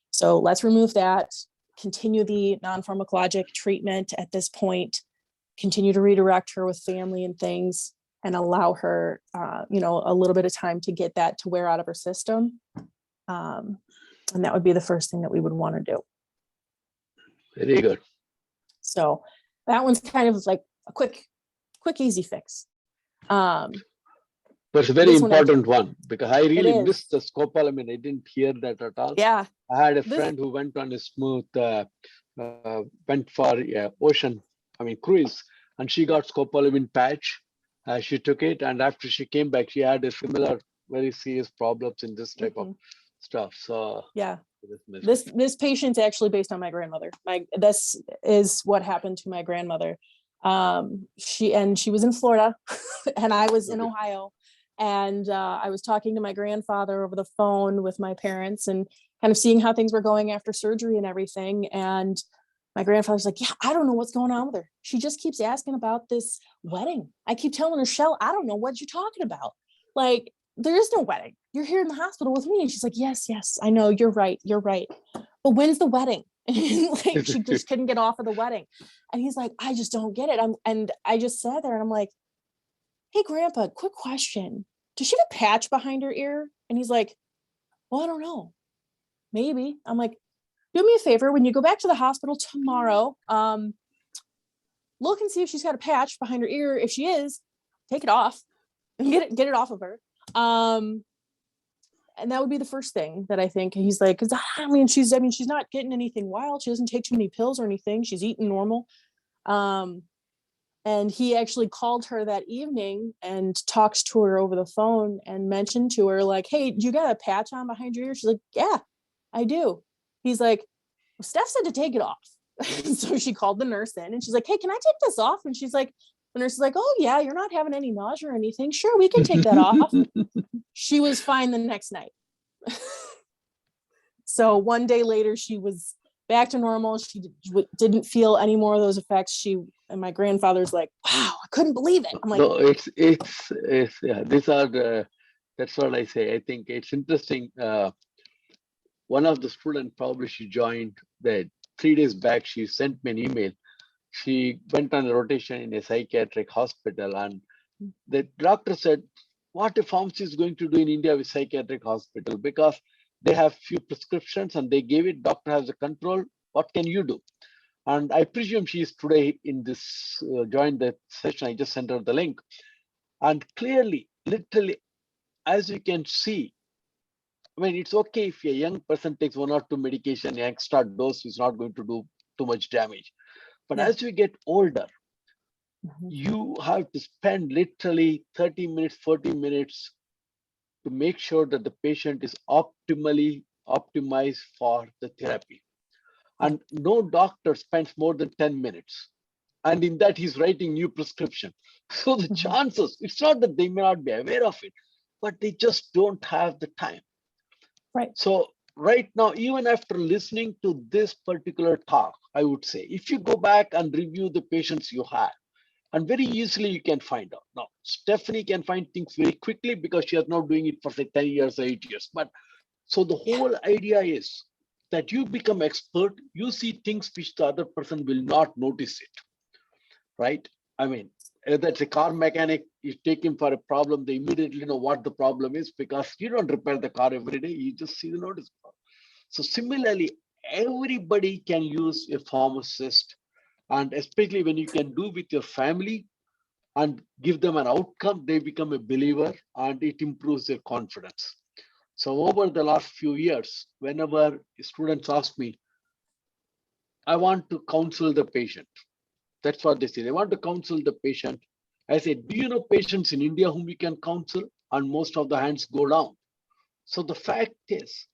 So let's remove that, continue the non-pharmacologic treatment at this point, continue to redirect her with family and things, and allow her, you know, a little bit of time to get that to wear out of her system. And that would be the first thing that we would want to do. Very good. So that one's kind of like a quick, easy fix. That's a very This one important one, because I really is. missed the scopolamine. I didn't hear that at all. Yeah. I had a friend who went on a smooth, went for cruise, and she got scopolamine patch. She took it, and after she came back, she had a similar, very serious problems in this type of stuff. So yeah, this patient's actually based on my grandmother. This is what happened to my grandmother. She was in Florida, and I was in Ohio, and I was talking to my grandfather over the phone with my parents, and kind of seeing how things were going after surgery and everything. And my grandfather's like, yeah, I don't know what's going on with her. She just keeps asking about this wedding. I keep telling her, Shell, I don't know what you're talking about. Like, there is no wedding. You're here in the hospital with me. And she's like, yes, I'm know, you're right. But when's the wedding? Like, she just couldn't get off of the wedding. And he's like, I just don't get it. And I just sat there and I'm like, hey, Grandpa, quick question. Does she have a patch behind her ear? And he's like, well, I don't know. Maybe. I'm like, do me a favor, when you go back to the hospital tomorrow, look and see if she's got a patch behind her ear. If she is, take it off and get it off of her. And that would be the first thing that I think. He's like, because she's not getting anything wild. She doesn't take too many pills or anything. She's eating normal. And he actually called her that evening and talks to her over the phone and mentioned to her, like, hey, you got a patch on behind your ear? She's like, yeah, I do. He's like, well, Steph said to take it off. So she called the nurse in and she's like, hey, can I take this off? And she's like, the nurse is like, oh yeah, you're not having any nausea or anything. Sure, we can take that off. She was fine the next night. So one day later, she was back to normal. She didn't feel any more of those effects. And my grandfather's like, wow, I couldn't believe it. I'm like, no, it's yeah, these are the, that's what I say. I think it's interesting. One of the students, probably she joined 3 days back, she sent me an email. She went on a rotation in a psychiatric hospital, and the doctor said, what a pharmacy is going to do in India with psychiatric hospital, because they have few prescriptions and they gave it, doctor has the control. What can you do? And I presume she is today in this, joined the session. I just sent her the link. And clearly, literally, as you can see, I mean, it's okay if a young person takes 1 or 2 medication, extra dose is not going to do too much damage. But as you get older, you have to spend literally 30 minutes, 40 minutes to make sure that the patient is optimally optimized for the therapy. And no doctor spends more than 10 minutes. And in that, he's writing new prescription. So the chances, it's not that they may not be aware of it, but they just don't have the time. Right. So right now, even after listening to this particular talk, I would say, if you go back and review the patients you have, and very easily you can find out. Now, Stephanie can find things very quickly because she is now doing it for say 10 years or 8 years. But so the whole idea is that you become expert, you see things which the other person will not notice it, right? I mean, whether it's a car mechanic, you take him for a problem, they immediately know what the problem is, because you don't repair the car every day, you just see the notice. So similarly, everybody can use a pharmacist, and especially when you can do with your family and give them an outcome, they become a believer and it improves their confidence. So over the last few years, whenever students ask me, I want to counsel the patient. That's what they say. They want to counsel the patient. I say, do you know patients in India whom we can counsel? And most of the hands go down. So the fact is,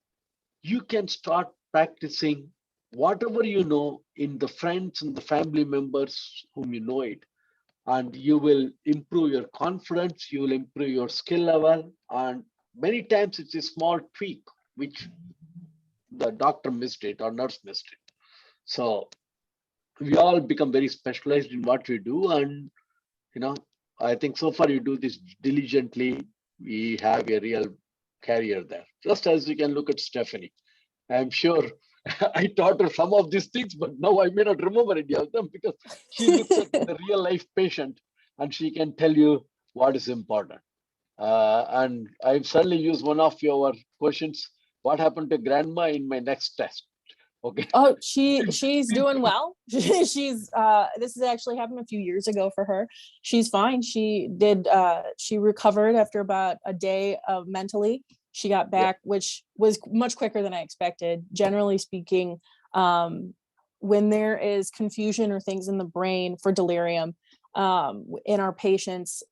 you can start practicing whatever you know in the friends and the family members whom you know it. And you will improve your confidence, you will improve your skill level. And many times it's a small tweak, which the doctor missed it or nurse missed it. So we all become very specialized in what we do. And, I think so far you do this diligently. We have a real career there. Just as you can look at Stephanie. I'm sure I taught her some of these things, but now I may not remember any of them, because she looks at the real life patient and she can tell you what is important. And I've certainly used one of your questions. What happened to grandma in my next test? Okay. Oh, she's doing well. She's this has actually happened a few years ago for her. She's fine. She recovered after about a day of mentally. She got back, which was much quicker than I expected. Generally speaking, when there is confusion or things in the brain for delirium, in our patients,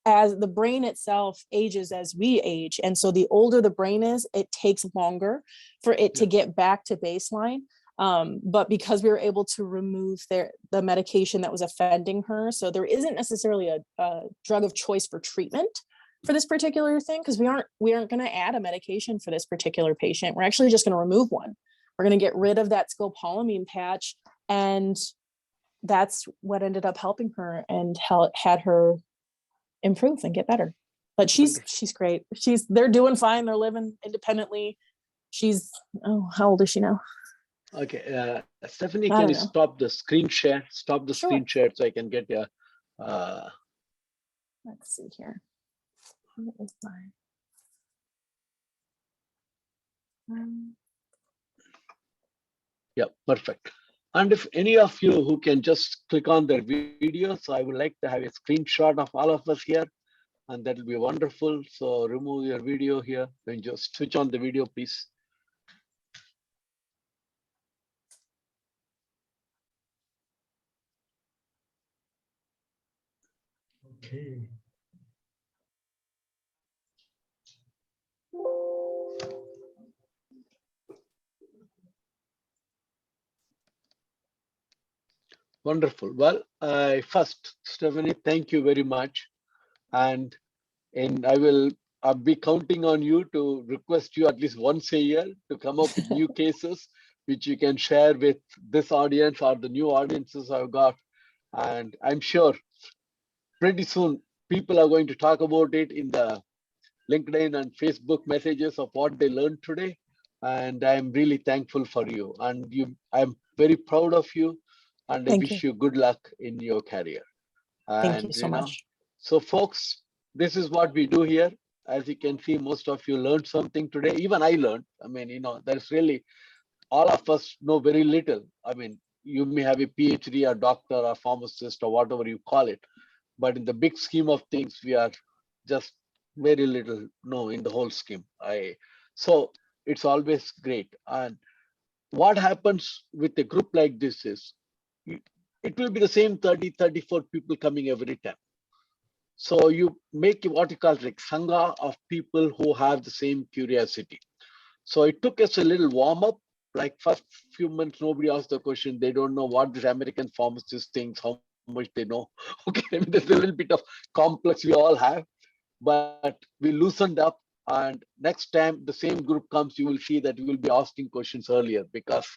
as the brain itself ages as we age. And so the older the brain is, it takes longer for it to get back to baseline. But because we were able to remove the medication that was offending her, so there isn't necessarily a drug of choice for treatment for this particular thing, because we aren't going to add a medication for this particular patient. We're actually just going to remove one. We're going to get rid of that scopolamine patch. And that's what ended up helping her and had her improve and get better. But she's great. They're doing fine. They're living independently. How old is she now? Okay, Stephanie, can you stop the screen share? Stop the screen share so I can get your. Let's see here. Yeah, perfect. And if any of you who can just click on their video, so I would like to have a screenshot of all of us here, and that will be wonderful. So remove your video here and just switch on the video, please. Okay. Wonderful. Well, first, Stephanie, thank you very much. And I'll be counting on you to request you at least once a year to come up with new cases, which you can share with this audience or the new audiences I've got. And I'm sure pretty soon people are going to talk about it in the LinkedIn and Facebook messages of what they learned today. And I'm really thankful for you. And I'm very proud of you. And I wish you good luck in your career. Thank you so much. So folks, this is what we do here. As you can see, most of you learned something today. Even I learned. I mean, there's really, all of us know very little. I mean, you may have a PhD or doctor or pharmacist or whatever you call it. But in the big scheme of things, we are just very little know in the whole scheme. So it's always great. And what happens with a group like this is, it will be the same 30, 34 people coming every time. So you make what you call like sangha of people who have the same curiosity. So it took us a little warm up. Like first few months, nobody asked the question. They don't know what this American pharmacist thinks, how much they know. Okay, I mean, there's a little bit of complex we all have, but we loosened up. And next time the same group comes, you will see that we will be asking questions earlier, because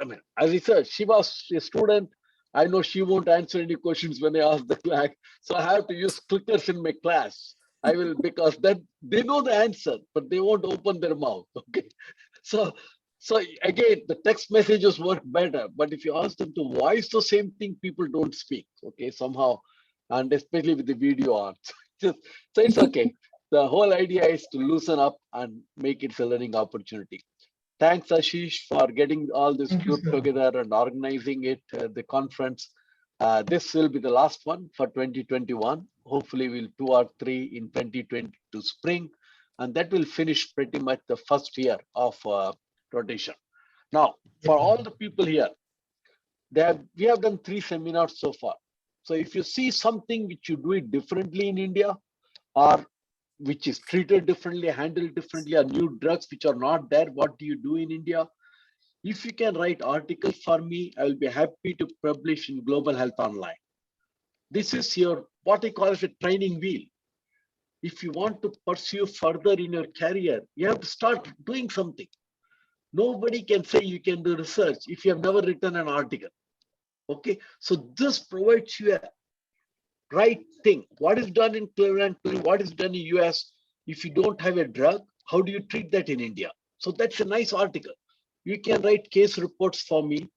I mean, as I said, she was a student. I know she won't answer any questions when I ask the class. So I have to use clickers in my class. I will, because then they know the answer, but they won't open their mouth. Okay. So again, the text messages work better, but if you ask them to voice the same thing, people don't speak. Okay, somehow, and especially with the video on. So it's okay. The whole idea is to loosen up and make it a learning opportunity. Thanks, Ashish, for getting all this group together and organizing it, the conference. This will be the last one for 2021. Hopefully, we'll 2 or 3 in 2022 spring, and that will finish pretty much the first year of rotation. Now, for all the people here, we have done 3 seminars so far. So if you see something which you do it differently in India, or which is treated differently, handled differently, or new drugs which are not there, what do you do in India? If you can write articles for me, I will be happy to publish in Global Health Online. This is your, what I call as a training wheel. If you want to pursue further in your career, you have to start doing something. Nobody can say you can do research if you have never written an article. Okay, so this provides you a right thing. What is done in Cleveland, what is done in US, if you don't have a drug, how do you treat that in India? So that's a nice article. You can write case reports for me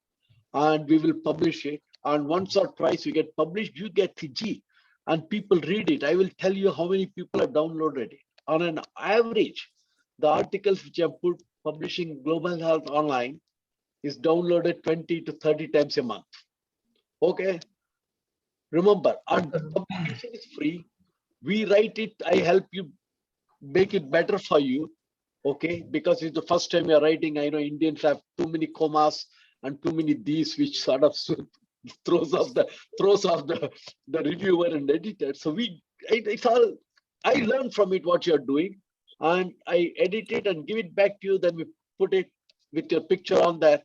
and we will publish it. And once or twice you get published, you get the G. and people read it. I will tell you how many people have downloaded it. On an average, the articles which I put publishing Global Health Online is downloaded 20 to 30 times a month. Okay. Remember, our publication is free. We write it. I help you make it better for you. Okay, because it's the first time you're writing. I know Indians have too many commas and too many these, which sort of throws off the reviewer and editor. So it's all, I learn from it what you're doing, and I edit it and give it back to you. Then we put it with your picture on there,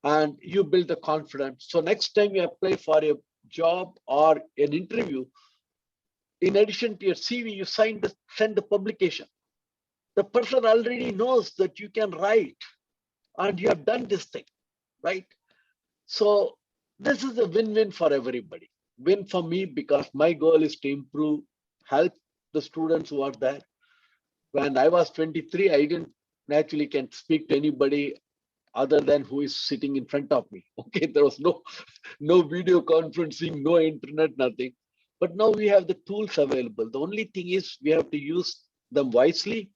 and you build the confidence. So next time you apply for a job or an interview, in addition to your CV, you send the publication. The person already knows that you can write and you have done this thing, right? So this is a win-win for everybody. Win for me because my goal is to improve, help the students who are there. When I was 23, I didn't naturally can speak to anybody other than who is sitting in front of me. Okay, there was no video conferencing, no internet, nothing. But now we have the tools available. The only thing is we have to use them wisely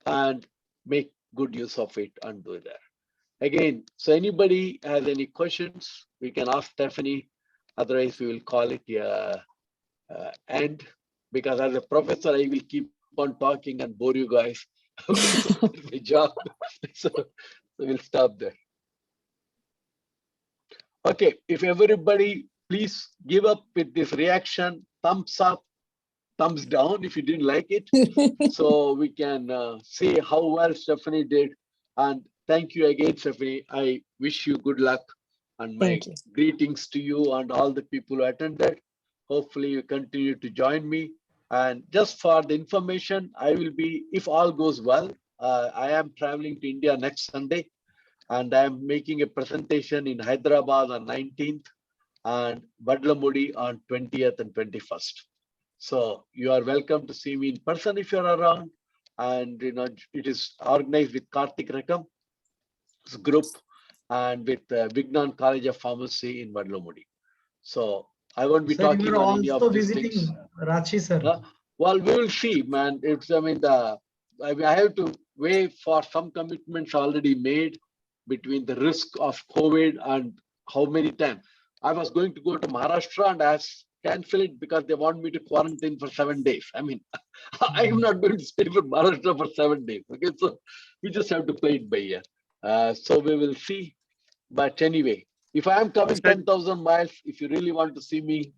and make good use of it and do that. Again, so anybody has any questions, we can ask Stephanie. Otherwise, we will call it end, because as a professor, I will keep on talking and bore you guys. It's my job. So we'll stop there. Okay, if everybody please give up with this reaction, thumbs up, thumbs down if you didn't like it, so we can see how well Stephanie did. And thank you again, Stephanie. I wish you good luck, and my greetings to you and all the people who attended. Hopefully you continue to join me. And just for the information, I will be, if all goes well, I am traveling to India next Sunday, and I am making a presentation in Hyderabad on 19th and Vadlamudi on 20th and 21st. So you are welcome to see me in person if you're around. And it is organized with Karthik Rakam's group and with Vignan College of Pharmacy in Vadlamudi. So I won't be talking on any of these things. Ranchi, sir. Well, we will see, man. I have to weigh for some commitments already made between the risk of COVID and how many times. I was going to go to Maharashtra and I cancel it because they want me to quarantine for 7 days. I mean, I am not going to stay for Maharashtra for 7 days. Okay, so we just have to play it by ear. So we will see. But anyway, if I am coming 10,000 miles, if you really want to see me,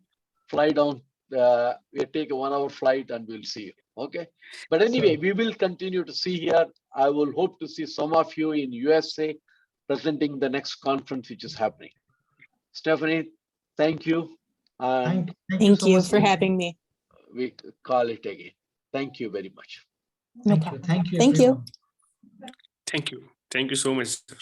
fly down. We take a 1 hour flight and we'll see you. Okay. But anyway, we will continue to see here. I will hope to see some of you in USA presenting the next conference which is happening. Stephanie, thank you. Thank you for having me. We call it again. Thank you very much. No problem. Thank you. Thank you. Thank you. Thank you so much, sir.